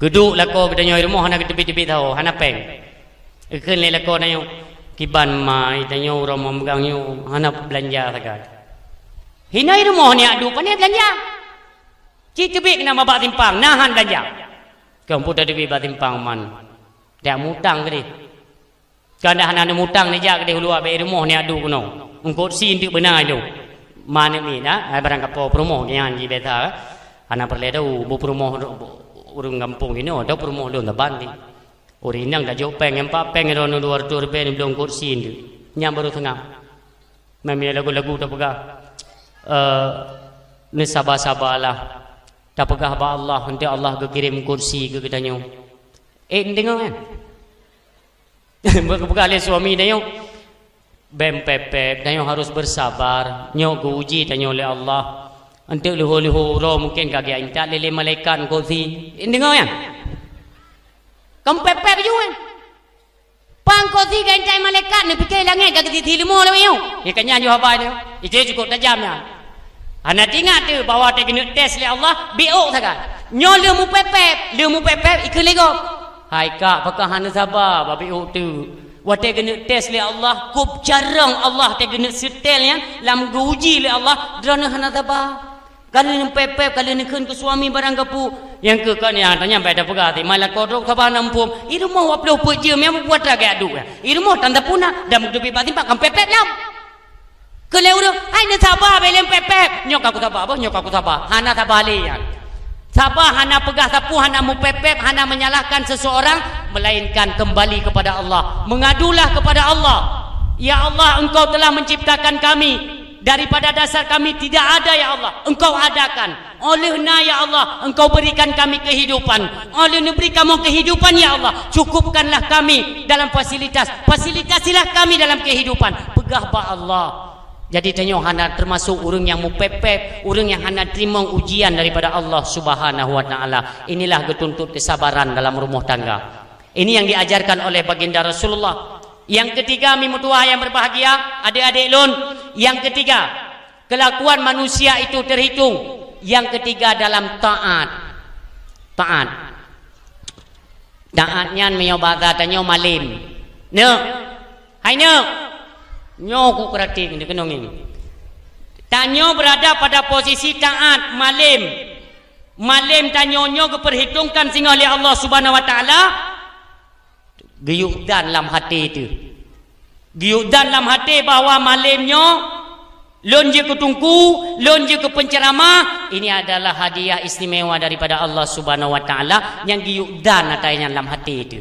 Geduk lako katanya rumah hana tepi-tepi tahu hana peng. Ikan le lako nayo kiban mai katanya uroma megang yo hana belanja sagat. Hinai rumah ni adu pandai belanja. Cik tebik kena babak timpang nahan belanja. Kau putar tebik babak timpang man. Dia mutang ke dia. Kau dah hana mutang ni jak ke dia hulu abek rumah ni adu kuno. Engkau si untuk benar itu. Mana ni dah barang kapal promo kian ji beta. Anak perle tahu bu perumoh urung kampung ini ada perumoh lu taban ni. Ori nang dah jauh peng empat peng rono dua ratus ben belum kursi ni. Nyam baru tengah. Mami lagu-lagu dah pegah. Ni sabar-sabarlah. Dah pegah ba Allah, nanti Allah ke kirim kursi ke katanya. Dengar kan? Pegah oleh suami dia. Bem pepep, dia harus bersabar. Nyok uji tanya oleh Allah. Untuk luhu-luhu roh mungkin kagak intak lele malaikat kursi. Dengar kan? Kamu pepep juga. Pang kursi kan intak malaikat ni fikir langit kagak dilemu lah yo. Dia kanya jo apa dia? Itu cukup tajamnya. Anak ingat tu bahawa dia kena test oleh Allah, biok sangat. Nyo lemu pepep ikut lego. Hai kak, pakah hana sabar babi tu. Wate kena test oleh Allah, kup jarang Allah dia kena setelnya, lam uji oleh Allah, drana hana sabar. Kalau ni pepep, kalau ni ke suami barang kapu, yang ke kan yang tanya pada pegati, malah kodok sabar nampum. Iru mau aplo puje, memang buat raga adu. Iru mau tanda puna, dah muktu bipati pak pepep lam. Kalau orang, hai nak sabar belem pepep, nyok aku sabar, nyok aku sabar, hana sabar lian. Sabar hana pegah sapu, hana mu pepep, hana menyalahkan seseorang, melainkan kembali kepada Allah. Mengadulah kepada Allah. Ya Allah, Engkau telah menciptakan kami. Daripada dasar kami tidak ada ya Allah, Engkau adakan. Olehna ya Allah, Engkau berikan kami kehidupan. Oleh beri kamu kehidupan ya Allah, cukupkanlah kami dalam fasilitas. Fasilitasilah kami dalam kehidupan. Pegah ba Allah. Jadi tanya hana termasuk orang yang mupepep, orang yang hana terima ujian daripada Allah Subhanahu wa taala. Inilah ketuntut kesabaran dalam rumah tangga. Ini yang diajarkan oleh baginda Rasulullah. Yang ketiga, mimutuah yang berbahagia, adik-adik lun. Yang ketiga, kelakuan manusia itu terhitung. Yang ketiga dalam taat. Taatnya menyobata tanya malim. Hai nyoku kerating ni kenongin. Tanyo berada pada posisi taat malim tanyonyo keperhitungkan sehingga oleh Allah Subhanahu wa taala. Giyuk dan dalam hati itu. Giyuk dan dalam hati bahawa malimnya lon je ke tungku, lon je ke penceramah, ini adalah hadiah istimewa daripada Allah Subhanahu wa taala yang giyuk dan atanya dalam hati itu.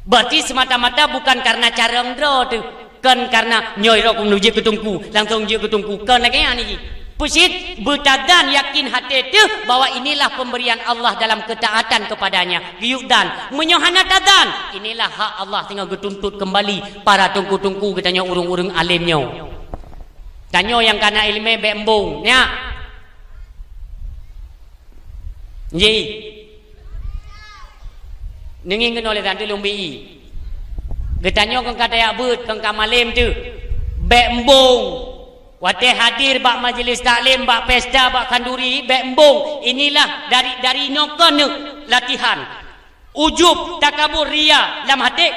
Berarti semata-mata bukan karena cara ngro tu. Kan karena nyoy rok menuju ke tungku, langsung je ke tungku. Kan lagi ni. Pusit bertadan yakin hati itu bahwa inilah pemberian Allah dalam ketaatan kepadanya. Giyuk dan menyohana tadan. Inilah hak Allah tinggal getuntut kembali para tungku-tungku katanya urung-urung alimnya. Tanyo yang kana ilmu bembung ya. Nji. Ningin oleh tantu lumbi. Getanyo kang kata ya but kang kamalim tu. Bembung. Wate hadir bak majlis taklim, bak pesta, bak kanduri, bembung. Inilah dari nokon latihan. Ujub, takabur, ria dalam hati.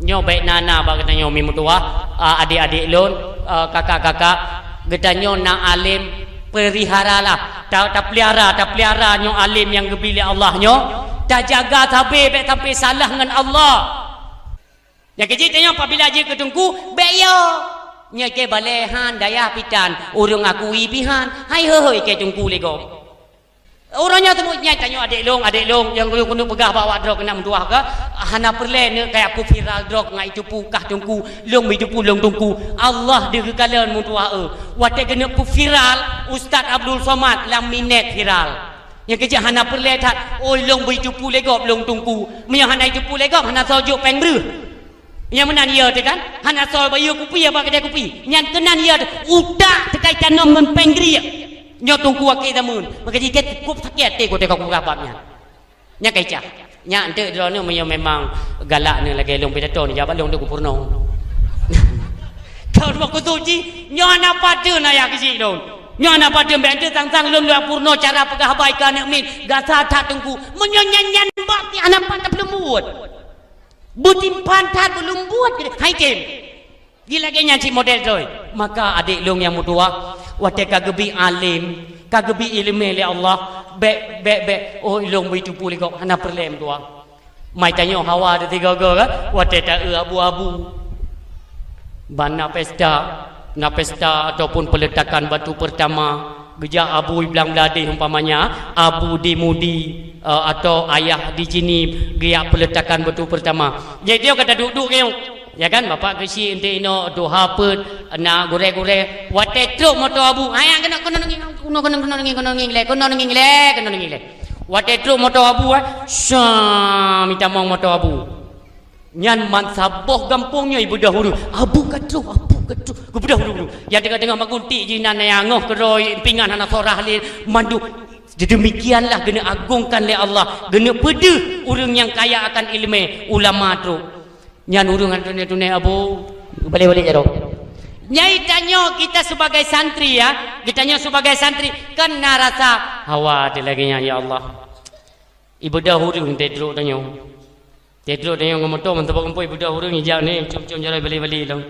Nyo baik nana bak getanyo mimutuah, adik-adik lon, kakak-kakak, getanyo na alim periharalah. Tak pelihara nyo alim yang gebili Allah nyo. Tak jaga sampai salah dengan Allah. Yang kecil tanya apabila je ketungku, beyo. Nya ke balehan daya pitan, urung akui pihan. Hai hoi ke tungku lego. Orangnya temunya tanya adik long yang kunu pegah bawa drog kena menduah ke. Hana perle ne kayak aku viral drog ngai cupu kah tungku, long bi cupu long tungku. Allah dia kekalan menduah Wate kena pu viral, Ustaz Abdul Somad lam minit viral. Yang kerja hana perlehat, long beri cupu legop long tungku. Yang hana cupu legop, hana sojuk pengbru. Yang mana dia tu kan? Hana sol bayu kupi apa kedai kupi. Yang kena dia udak tekai tanam dengan penggri. Nyo tungku wakil tamun. Maka jika kup sakit te ko te ko kapapnya. Nya kaica. Nya ante drone memang galak ni lagi long pidato ni jabat long tu purno. Kau mau kutuji nyo ana pada na ya kisi dong. Nyana pada benda tang-tang lum dua purno cara pegah baikan nak min gasa tak tunggu menyanyian bakti anak pantat belum buat butim pantat belum buat hai kem gila ke nyanyi model toy maka adik long yang mutua wate kagebi alim kagebi ilmu oleh Allah be long itu puli kok hana perlem tua mai tanyo hawa de tiga ga wate tak abu-abu bana pesta ataupun peletakan batu pertama gejak abu bilang beladih umpamanya abu di mudi atau ayah di sini giak peletakan betul pertama. Jadi dia kata duduk ke ya kan bapak kesi ente ino doha pet na gore-gore wate truk motor abu ayah kena le wate truk motor abu sya minta mong motor abu nyan man saboh gampungnya ibu dahulu abu katruk ibu dahulu ya tengah-tengah magunti jinan yang ngoh keroi pingan anak sorah le mandu. Demikianlah gena agungkan oleh Allah, gena pede urang yang kaya akan ilmu ulama tu nyan urang tunai abu balik-balik jaro nyai tanya kita sebagai santri ya kita tanya sebagai santri kena rasa hawa lagi ya Allah ibu dahulu tedro tanya ngomong tu mentebak empoi ibu dahulu ngijak ni cum-cum jaro balik-balik dong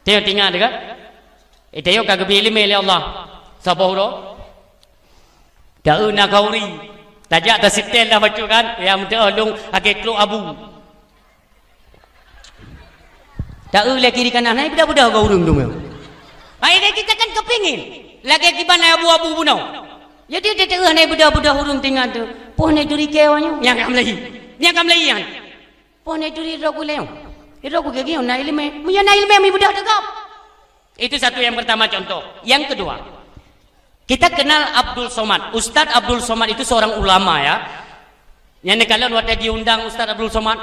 tengok tinggal dekat tengok kagak ilmu oleh Allah sabahuro dah nak kauri tajak tersitel dah baca kan yang terolong agak keluar abu dah lagi kiri kanan hai budak-budak kau urung tu hai kita kan kepingin lagi kiban abu-abu bunau jadi dia terus naik budak-budak urung tinggal tu pohon itu rikewanya yang kam lagi kan pohon itu riraku leong riraku gigi na ilmu punya na ilmu mi budak tegap itu satu yang pertama contoh. Yang kedua kita kenal Abdul Somad. Ustaz Abdul Somad itu seorang ulama ya. Yang kalian waktu diundang Ustaz Abdul Somad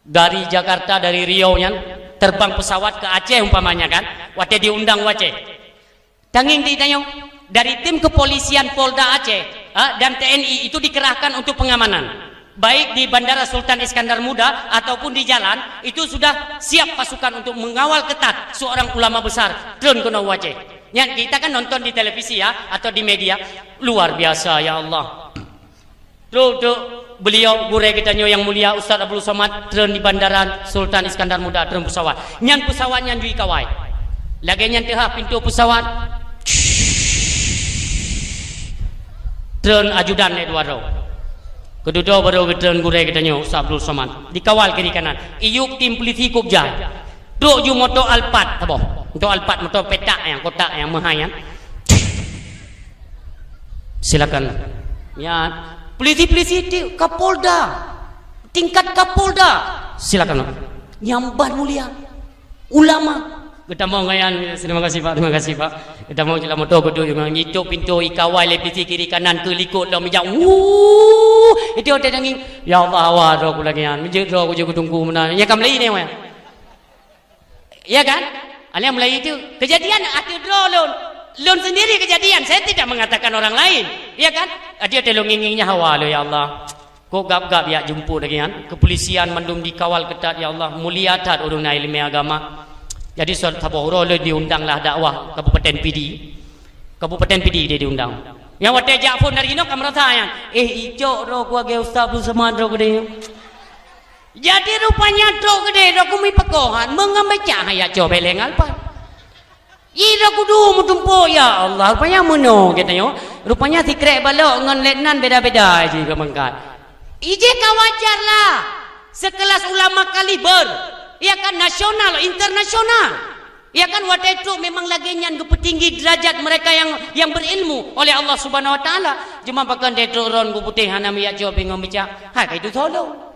dari Jakarta, dari Riau nya, terbang pesawat ke Aceh umpamanya kan. Waktu diundang Aceh. Tanging ditanya dari tim kepolisian Polda Aceh dan TNI itu dikerahkan untuk pengamanan. Baik di Bandara Sultan Iskandar Muda ataupun di jalan itu sudah siap pasukan untuk mengawal ketat seorang ulama besar turun ke Aceh. Ya, kita kan nonton di televisi ya atau di media luar biasa ya Allah. Tuh beliau gure kita yang mulia Ustaz Abdul Somad turun di Bandara Sultan Iskandar Muda turun pesawat. Nyan pesawat nyan jui kawai. Lagi nyan teh pintu pesawat. Turun ajudan Eduardo. Kedua baru turun gure kita Ustaz Abdul Somad dikawal kiri kanan. Iyuk tim polisi Kubjai. Duk ju motor Alphard taboh. Untuk Alphard motor petak yang kotak yang mahal. Silakan. Ya, polisi-polisi di Kapolda. Tingkat Kapolda. Silakan. Nyambat mulia. Ulama. Kita mau ngayan. Terima kasih Pak. Kita mau jelas motor kedua yang ngituk pintu ikawai lepisi kiri kanan ke likut dah mijak. Itu ada danging. Ya Allah awak roh lagi an. Mijak roh aku juga tunggu mana. Ya kam lagi ni weh. Ya kan? Alia Melayu itu kejadian atau lon sendiri kejadian. Saya tidak mengatakan orang lain, ya kan? Dia telongingnya hawa lo ya Allah. Kok gap-gap ya jumpa lagi kan? Kepolisian mandum dikawal ketat ya Allah. Mulia tat urang ilmu agama. Jadi saboro lo diundanglah dakwah Kabupaten PD dia diundang. Yang waktu Jafun dari ino kamera saya. Ijo ro gua ge Ustaz Abdul Somad ro gede. Jadi rupanya truk gede aku mi pekohan mengambil cahaya coba lengal pak. Ira kudu mutumpo ya Allah rupanya muno katanya. Rupanya tikrek balok ngan letnan beda-beda aja kemangkat. Ije kawajar lah sekelas ulama kaliber, ya kan nasional, internasional. Ya kan waktu itu memang lagi nyan kepetinggi derajat mereka yang berilmu oleh Allah Subhanahu Wa Taala. Cuma bahkan dia turun putih hana miyak jawab ngomicak. Hai itu tolong.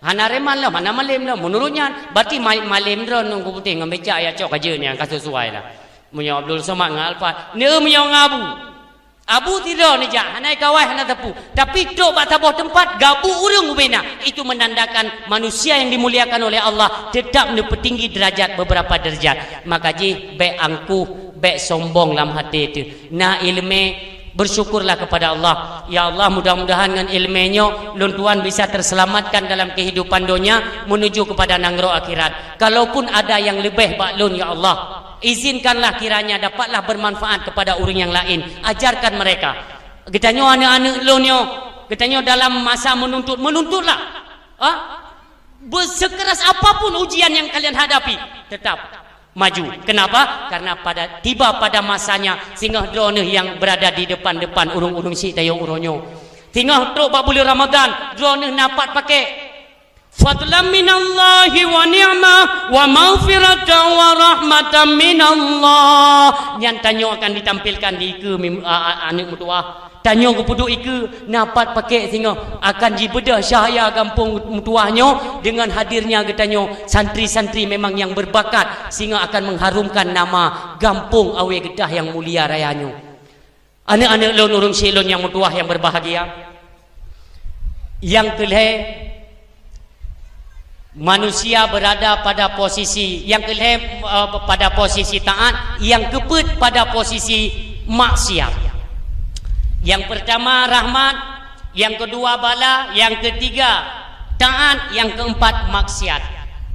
Hana reman lah, mana malim lah. Menurutnya, berarti malim ron nunggu putih ngambeca ya cok aja ni yang kasus sesuai lah. Munya Abdul Somad ngalpa, ne munya ngabu. Abu tidak ni jah, hana kawai hana tepu. Tapi dok bat tabuh tempat gabu urung ubena. Itu menandakan manusia yang dimuliakan oleh Allah tetap petinggi derajat beberapa derajat. Maka ji be angkuh, be sombong dalam hati itu. Na ilmu bersyukurlah kepada Allah. Ya Allah mudah-mudahan dengan ilmunya lun tuan bisa terselamatkan dalam kehidupan dunia menuju kepada nangro akhirat. Kalaupun ada yang lebih baklun ya Allah, izinkanlah kiranya dapatlah bermanfaat kepada orang yang lain. Ajarkan mereka. Kitanya anak-anak lunyo, kitanya dalam masa menuntutlah. Sekeras apapun ujian yang kalian hadapi, tetap maju. Kenapa? Karena tiba pada masanya singgah drone yang berada di depan-depan urung-urung si tayong uronyo. Tinggal truk bak bulan Ramadan, drone dapat pakai fadlan minallahi wa ni'mah wa maghfiratan wa rahmatan minallah. Yang tanya akan ditampilkan di ke anak mutuah. Tanya ke puduk ike napat pakai sehingga akan dibedah cahaya kampung mutuahnya dengan hadirnya katanya santri-santri memang yang berbakat sehingga akan mengharumkan nama kampung awe gedah yang mulia rayanya. Anak-anak lon urung silon yang mutuah yang berbahagia. Yang kelih manusia berada pada posisi yang kelih pada posisi taat, yang keput pada posisi maksiat. Yang pertama rahmat, yang kedua bala, yang ketiga taat, yang keempat maksiat.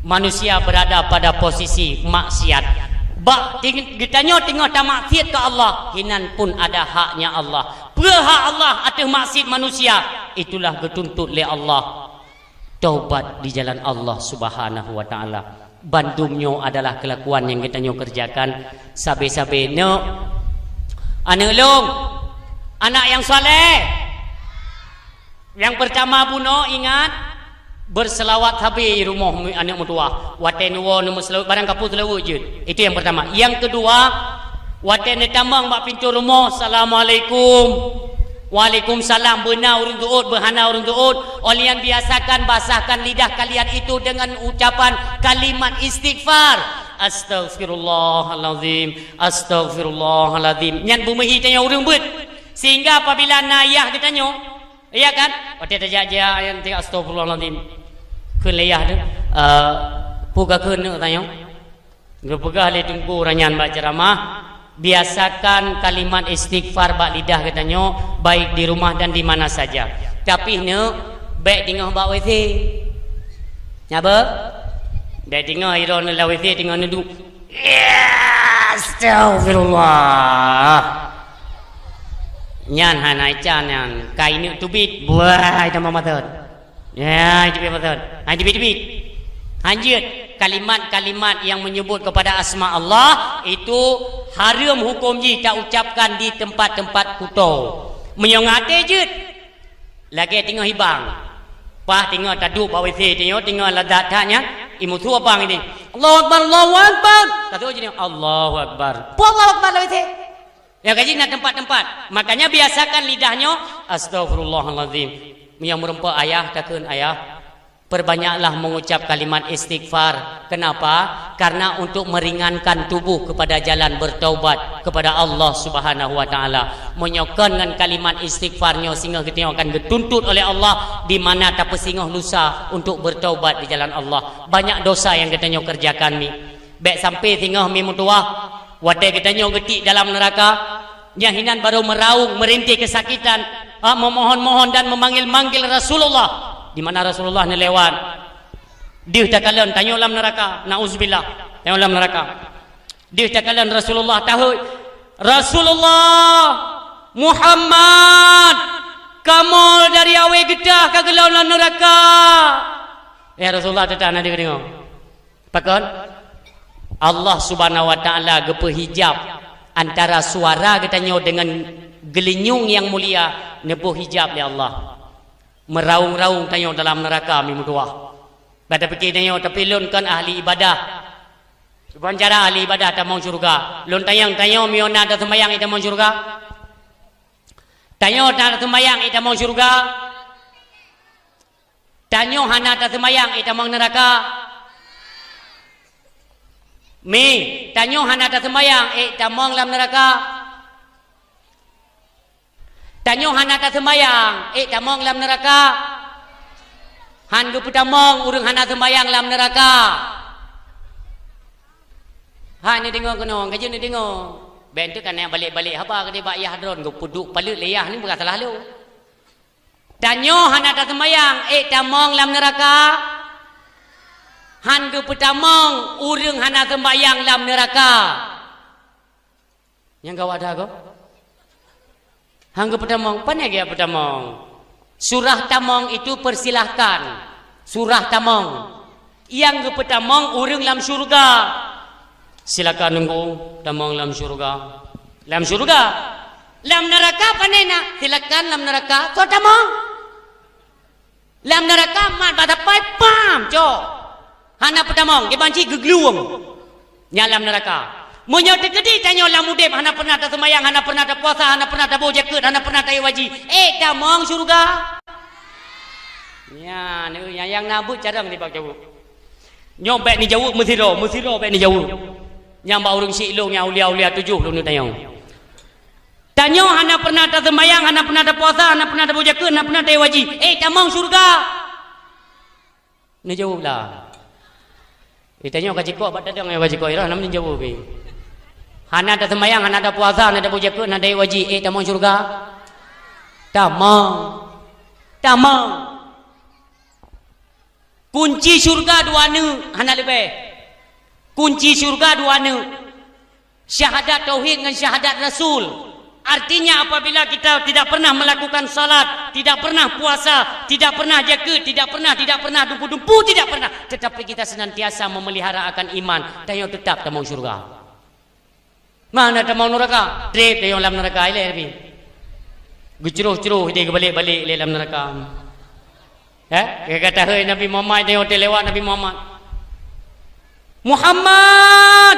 Manusia berada pada posisi maksiat. Ditanya tengok tak maksiat ke Allah, hinan pun ada haknya Allah. Berhak Allah atas maksiat manusia, itulah dituntut oleh Allah. Taubat di jalan Allah Subhanahu wa taala. Bandumnya adalah kelakuan yang kita kerjakan. Sabe-sabe no anak long, anak yang soleh. Yang pertama buno ingat berselawat habis rumah anak mutua. Waten wo nama selawat barang kapu selawat je. Itu yang pertama. Yang kedua, waten tambang bak pintu rumah, assalamualaikum. Waalaikumsalam. Benar urung tuut, berhana urung tuut. Olian biasakan basahkan lidah kalian itu dengan ucapan kalimat istighfar. Astaghfirullahalazim, astaghfirullahalazim. Nyan bumehi tanya urung bet. Sehingga apabila nayah ditanya, iya kan? Waktu terjajah yang tiga astaghfirullahalazim. Kun layah tu, puga kun tanya. Gepegah le tunggu ranyan baca ceramah. Biasakan kalimat istighfar bak lidah katanya, baik di rumah dan di mana saja. Tapi ne baik tengah bak WC. Nyapa? Baik tengah iron la WC tengah nedu. Astagfirullah. Nyan hanai can yang kai ni tubit buai tambah matut. Ya, tubit matut. Hai tubit. Lanjut, kalimat-kalimat yang menyebut kepada asma Allah itu haram hukum ji tak ucapkan di tempat-tempat kuto. Menyongate je. Lagi tengok hibang. Pah tengok taduk bawa WC tengok ladat taknya. Imu tu abang ini. Allahu Akbar, Allahu Akbar. Kata je Allahu Akbar. Allahu Akbar la WC. Ya kaji nak tempat-tempat. Makanya biasakan lidahnya astaghfirullahalazim. Yang merempa ayah takun ayah. Perbanyaklah mengucap kalimat istighfar. Kenapa? Karena untuk meringankan tubuh kepada jalan bertaubat kepada Allah Subhanahu wa taala. Menyokonkan kalimat istighfarnya sehingga kita akan dituntut oleh Allah di mana tak pesingah lusa untuk bertaubat di jalan Allah. Banyak dosa yang kita kerjakan ni. Baik sampai sehingga mi mutuah wadai kita getik dalam neraka. Yang hinan baru meraung merintih kesakitan, memohon-mohon dan memanggil-manggil Rasulullah. Di mana Rasulullah ni lewat, dia tak kalian tanya dalam neraka, nauzubillah, tanya dalam neraka. Dia tak kalian Rasulullah tahu, Rasulullah Muhammad kamu dari awe gedah ke dalam neraka. Ya Rasulullah tetap nanti tengok. Pakon Allah Subhanahu wa taala gepe hijab antara suara katanya dengan gelinyung yang mulia, nebuh hijab ya Allah. Meraung-raung tanya dalam neraka mimpi dua. Pada fikir tanya tapi lun kan ahli ibadah. Bukan cara ahli ibadah tak mau syurga. Lun tanya miona ada sembahyang itu mau syurga. Tanya ada sembahyang itu mau syurga. Tanya hana ada sembahyang itu mau neraka. Tanya hana ada sembahyang itu mau dalam neraka. Tanya hana tak sembayang, tamong dalam neraka. Han du putamong urang hana sembayang dalam neraka. Ha ni tengok kono, kaji ni tengok. Ben tu kan yang balik-balik apa ke dia bak yah dron go puduk palut leyah ni bukan salah lu. Tanya hana tak sembayang, tamong dalam neraka. Han du putamong urang hana sembayang dalam neraka. Yang kau ada kau? Hangga pertamong, pandai dia pertamong. Surah tamong itu persilahkan. Surah tamong. Yang pertamong urang dalam syurga. Silakan nunggu tamong dalam syurga. Dalam syurga. Dalam neraka pandai nak? Silakan dalam neraka. So tamong. Lam neraka mat bata pai pam jo. Hana pedamong ke banci gegluang. Nyalam neraka. Munyo tegedi tanyo lam udip hana pernah ta sembayang, hana pernah ta puasa, hana pernah ta bojaket, hana pernah ta waji. Damong surga. Ya, ni yang nabut carang di bak jauh. Nyobek ni jauh mesiro bek ni jauh. Yang ba urang silong yang ulia-ulia 7 lu ni tanyo. Tanyo hana pernah ta sembayang, hana pernah ta puasa, hana pernah ta bojaket, hana pernah ta waji. Damong surga. Ni jauh lah. Tanyo kaji kok bat dadang waji kok ira nam ni jauh be. Hana ada sembahyang, hana ada puasa, hana ada bojaket, hana ada wajib. Tamang syurga. Tamang. Kunci syurga dua ne, hana lebih. Kunci syurga dua ne. Syahadat tauhid dengan syahadat rasul. Artinya apabila kita tidak pernah melakukan salat, tidak pernah puasa, tidak pernah jaket, tidak pernah dumpu-dumpu, tidak pernah, tetapi kita senantiasa memelihara akan iman, dan yang tetap tamang syurga. Mana tamang neraka? Trip dia yang dalam neraka ile lebih. Gucuruh-curuh dia balik-balik le dalam neraka. Dia kata hei Nabi Muhammad dia hotel lewat Nabi Muhammad. Muhammad,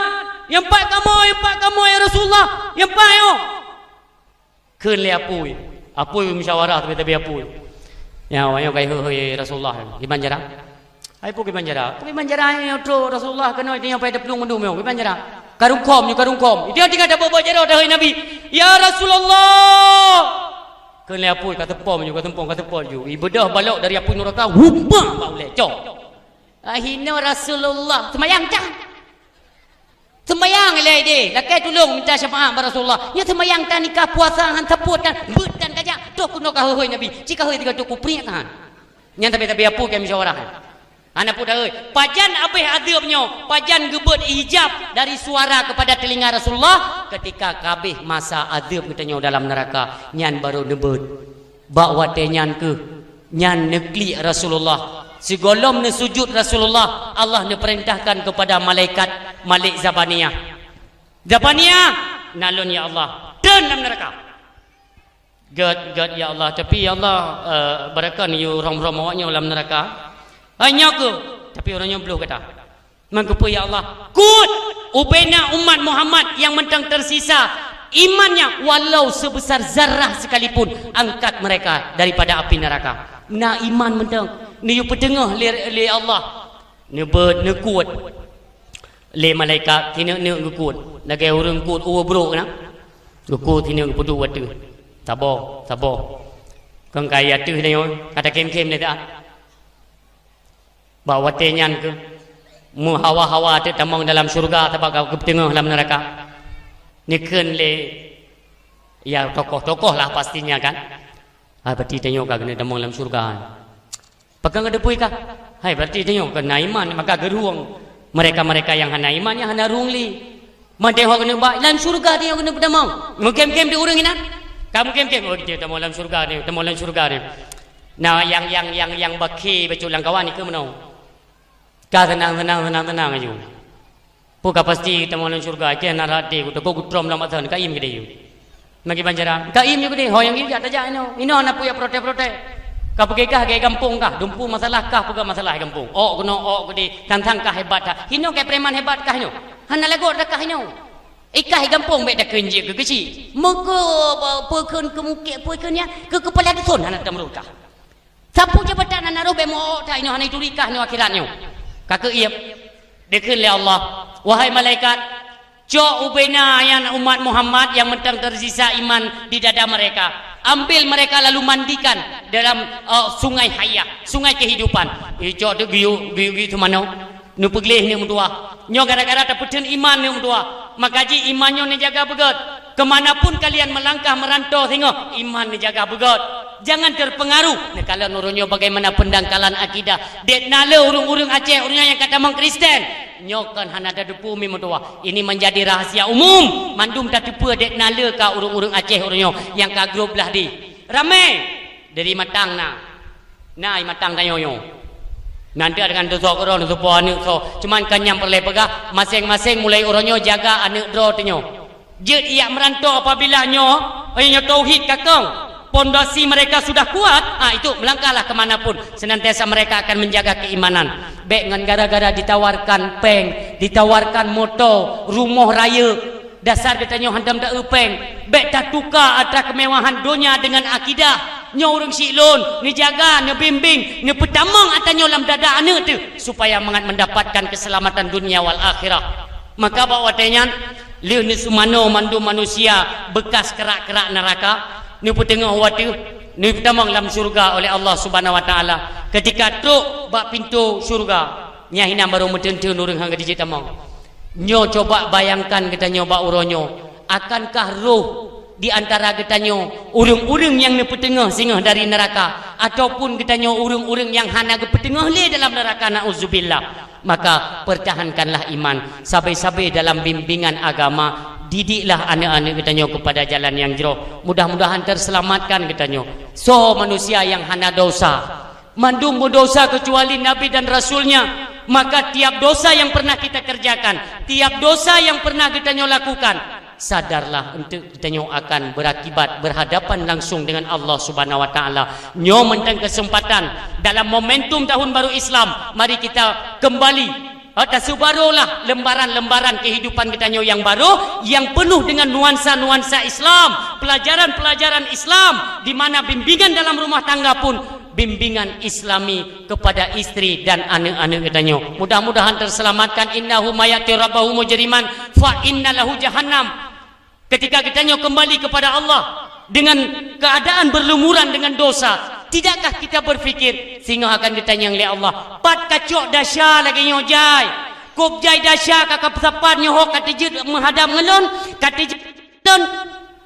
yang pak kamu ya Rasulullah, yang pak yo. Keun le apui musyawarah tapi apui. Ya wayo kai hei Rasulullah di Banjara. Ai pu ke Banjara. Pu ke Banjara yo tro Rasulullah kena dia pai deplung mendum yo ke Banjara. Karungkom. Dia tinggal dah bawa jero dah Nabi. Ya Rasulullah. Kena apa kata pom juga kata pom juga. Ibadah balok dari api neraka. Humma bau lecok. Ahina Rasulullah. Semayang cah. Semayang le dia. Lakai tolong minta syafaat pada Rasulullah. Ya semayang tan nikah puasa han saput kan. Betan kajak. Tok kuno ka hoi Nabi. Jika hoi tiga tok kupriak kan. Yang tapi apa ke musyawarah. Anak pun dah pajan abih adabnya, pajan gebet hijab dari suara kepada telinga Rasulullah ketika kabih masa adab katanya dalam neraka nyan baru nebet bawa nyan ke nyan negli Rasulullah segolom ne sujud Rasulullah Allah ne perintahkan kepada malaikat Malik Zabaniyah nalun ya Allah dan dalam neraka gad ya Allah tapi ya Allah barakan you rom-rom awaknya dalam neraka. Hanya ke tapi orangnya belum kata mengapa ya Allah kut ubena umat Muhammad yang mentang tersisa imannya walau sebesar zarah sekalipun angkat mereka daripada api neraka na iman mentang ni pedengah le Allah ne kuat le malaikat tina ne kuat nagai orang kuat bro na kuat tina pedu watu sabar kang kaya tu ni kata kem-kem ni tak bawa tenyan ke hawa-hawa tu tamang dalam syurga atau kau ke tengah dalam neraka ni ken le ya tokoh-tokoh lah pastinya kan berarti tengok kena tamang dalam syurga pegang ada pui kah berarti tengok kena iman maka geruang mereka-mereka yang hana iman yang hana rungli tengok kena baik dalam syurga tengok kena tamang kem-kem di urang ina kamu kem-kem dia tamang dalam syurga ni tamang dalam syurga ni nah yang baki beculang kawan ni ke menau ka tenang aja. Puka pasti kita mau dalam syurga ke narati ku toko gutrom dalam asan kaim gede yu. Magi Banjara. Kaim yu gede hoyang yu jata ja ino. Ino anak puya prote. Ka pergi kah ke kampung kah? Dumpu masalah kah puga masalah kampung. Gede tantang kah hebat kah? Hino ke preman hebat kah hino? Hana lagot kah hino? Ikah kampung bek dak kenje ke kecil. Moko pekun kemuke pekunnya ke kepala dusun anak tamrul kah. Sapu jabatan anak robe mo ta ino hana itu nikah no akhiratnya. Kakak iap dikir oleh Allah wahai malaikat co ubena yang umat Muhammad yang mentang tersisa iman di dada mereka ambil mereka lalu mandikan dalam sungai hayat sungai kehidupan co tu giu tu mana nu peglih ni mudua nyo gara-gara terpeden iman ni mudua makaji imannya ni jaga begot kemanapun kalian melangkah merantau tengok iman ni jaga begot jangan terpengaruh kalau nurunnya bagaimana pendangkalan akidah dek nala urung-urung Aceh urungnya yang kata mang Kristen nyokan hana ada depu mi mudua ini menjadi rahasia umum mandum tak depu dek nala ka urung-urung Aceh urungnya yang ka grup lah di ramai dari matang na matang tayoyo nanti dengan dosa orang dosa puan so cuman kanyam perle pegah masing-masing mulai orangnya jaga anak draw tinyo jet ia merantau apabila nyo tauhid kakang pondasi mereka sudah kuat, itu melangkahlah kemanapun, senantiasa mereka akan menjaga keimanan. Baik dengan gara-gara ditawarkan peng, ditawarkan motor, rumah raya, dasar katanya handam tak upeng, baik tak tukar atas kemewahan dunia dengan akidah. Nyo orang silon, ni jaga, ni bimbing, ni pertamang atanya dalam dada anak tu supaya mendapatkan keselamatan dunia wal akhirah. Maka bawa tenyan, liu ni sumano mandu manusia bekas kerak-kerak neraka. Ni petengah waktu ni pertamang dalam surga oleh Allah Subhanahu Wa Taala. Ketika tu bak pintu surga, nyahina baru metentun urang hang di tamang. Nyo coba bayangkan katanya bak uronyo, akankah roh di antara katanya urang-urang yang ni petengah singgah dari neraka ataupun katanya urang-urang yang hana ke petengah le dalam neraka, nauzubillah. Maka pertahankanlah iman, sabai-sabai dalam bimbingan agama, didiklah anak-anak katanya kepada jalan yang jero. Mudah-mudahan terselamatkan katanya. So manusia yang hana dosa, mandung berdosa kecuali Nabi dan Rasulnya. Maka tiap dosa yang pernah kita kerjakan, tiap dosa yang pernah kita lakukan, sadarlah untuk kita akan berakibat berhadapan langsung dengan Allah Subhanahu Wa Taala. Nyo mentang kesempatan dalam momentum tahun baru Islam, mari kita kembali barulah lembaran-lembaran kehidupan kita yang baru, yang penuh dengan nuansa-nuansa Islam, pelajaran-pelajaran Islam, di mana bimbingan dalam rumah tangga pun bimbingan Islami kepada istri dan anak-anak katanya. Mudah-mudahan terselamatkan. Innahu mayati rabbahu mujriman fa innalahu jahannam. Ketika katanya kembali kepada Allah dengan keadaan berlumuran dengan dosa, tidakkah kita berfikir sehingga akan ditanya oleh Allah, pat kacok dahsyat lagi nyojai, kop jai dahsyat kakak pesapan nyohok katijit menghadap ngelon katijit.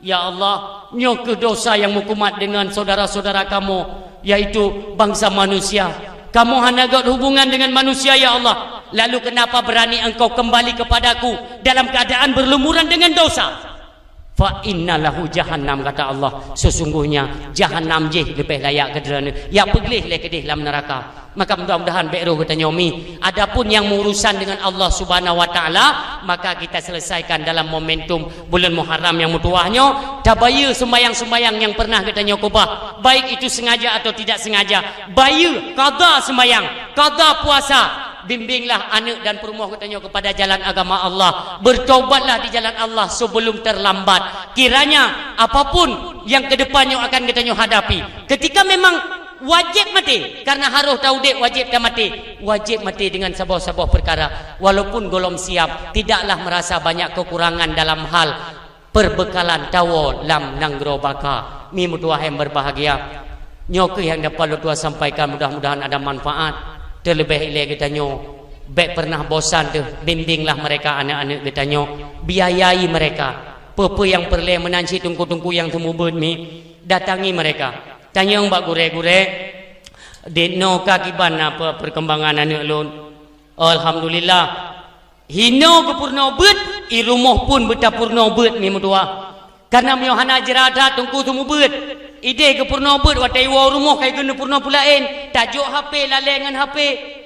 Ya Allah, nyo ke dosa yang mukumat dengan saudara-saudara kamu, yaitu bangsa manusia. Kamu hanya got hubungan dengan manusia ya Allah. Lalu kenapa berani engkau kembali kepadaku dalam keadaan berlumuran dengan dosa? Fa innalahu jahannam, kata Allah, sesungguhnya jahannam je lebih layak ke derana. Ya peglih le kedih dalam neraka. Maka mudah-mudahan bekro katanya Umi, adapun yang urusan dengan Allah Subhanahu Wa Taala, maka kita selesaikan dalam momentum bulan Muharram yang mutuahnya. Tabaya sembayang-sembayang yang pernah katanya kubah, baik itu sengaja atau tidak sengaja. Baya qada sembayang, qada puasa. Bimbinglah anak dan perumah katanya kepada jalan agama Allah. Bertaubatlah di jalan Allah sebelum terlambat. Kiranya apapun yang kedepannya akan katanya hadapi, ketika memang wajib mati, karena haruh tahu dek wajib dah mati, wajib mati dengan sebuah-sebuah perkara. Walaupun golom siap, tidaklah merasa banyak kekurangan dalam hal perbekalan tawo lam nanggro baka. Mi mutuah yang berbahagia, nyoke yang dapat lu tua sampaikan, mudah-mudahan ada manfaat. Terlebih lagi kita nyo, baik pernah bosan tu, bimbinglah mereka anak-anak kita nyo, biayai mereka. Apa yang perlu menanci tungku-tungku yang temubut mi, datangi mereka. Tanya yang bak gure-gure, dino kakiban apa perkembangan anak lun. Alhamdulillah, hino ke purna bet, i rumah pun betapurna bet ni mutua. Karena miohana jerada tungku temubut. Ide ke purna bet watai wa rumah kai kena purna pulain. Tajuk HP lalai dengan HP,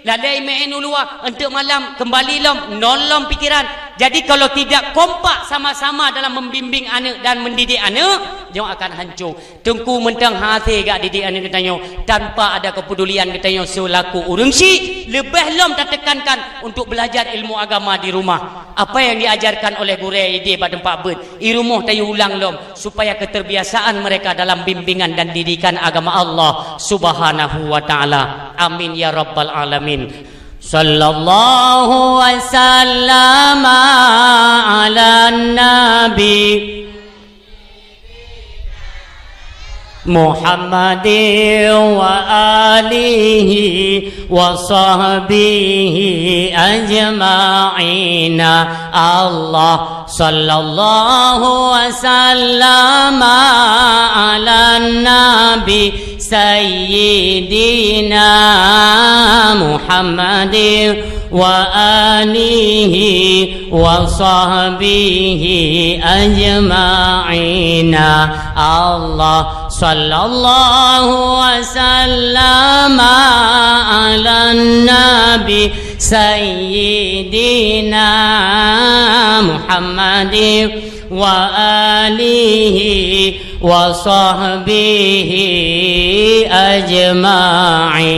lalai main ulua untuk malam kembali nolom pikiran. Jadi kalau tidak kompak sama-sama dalam membimbing anak dan mendidik anak, dia akan hancur. Tengku mentang hati gak didik anak katanya tanpa ada kepedulian katanya selaku urang si, lebih lom tak tekankan untuk belajar ilmu agama di rumah. Apa yang diajarkan oleh guru ide pada tempat bet, i rumah tayu ulang lom supaya keterbiasaan mereka dalam bimbingan dan didikan agama Allah Subhanahu Wa Taala. Amin ya rabbal alamin. Sallallahu wasallam ala nabi Muhammadin wa alihi wa sahbihi ajma'ina. Allah sallallahu wasallam ala nabi sayyidina Muhammadin wa alihi wa sahbihi ajma'ina. Allah sallallahu wasallam ala nabi sayyidina Muhammadin wa alihi وصحبه أجمعين.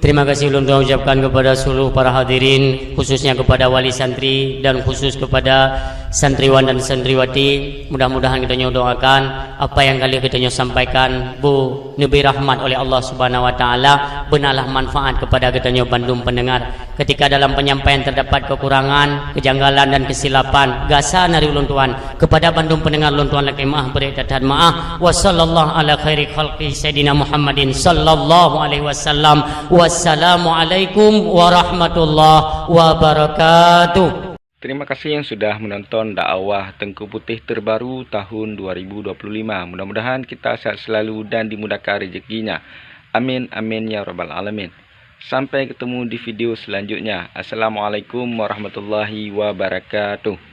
Terima kasih ulun tuan ucapkan kepada seluruh para hadirin, khususnya kepada wali santri dan khusus kepada santriwan dan santriwati. Mudah-mudahan kita doakan apa yang kali kita sampaikan bu diberi rahmat oleh Allah Subhanahu wa taala, benarlah manfaat kepada kita bandung pendengar. Ketika dalam penyampaian terdapat kekurangan, kejanggalan dan kesilapan, gasa nari ulun tuan kepada bandung pendengar ulun tuan laki maaf beri dan maaf. Wassallallahu ala khairi khalqi sayidina Muhammadin sallallahu alaihi wasallam. Wassalamualaikum warahmatullahi wabarakatuh. Terima kasih yang sudah menonton dakwah Tengku Putih terbaru tahun 2025. Mudah-mudahan kita sehat selalu dan dimudahkan rezekinya. Amin amin ya rabbal alamin. Sampai ketemu di video selanjutnya. Assalamualaikum warahmatullahi wabarakatuh.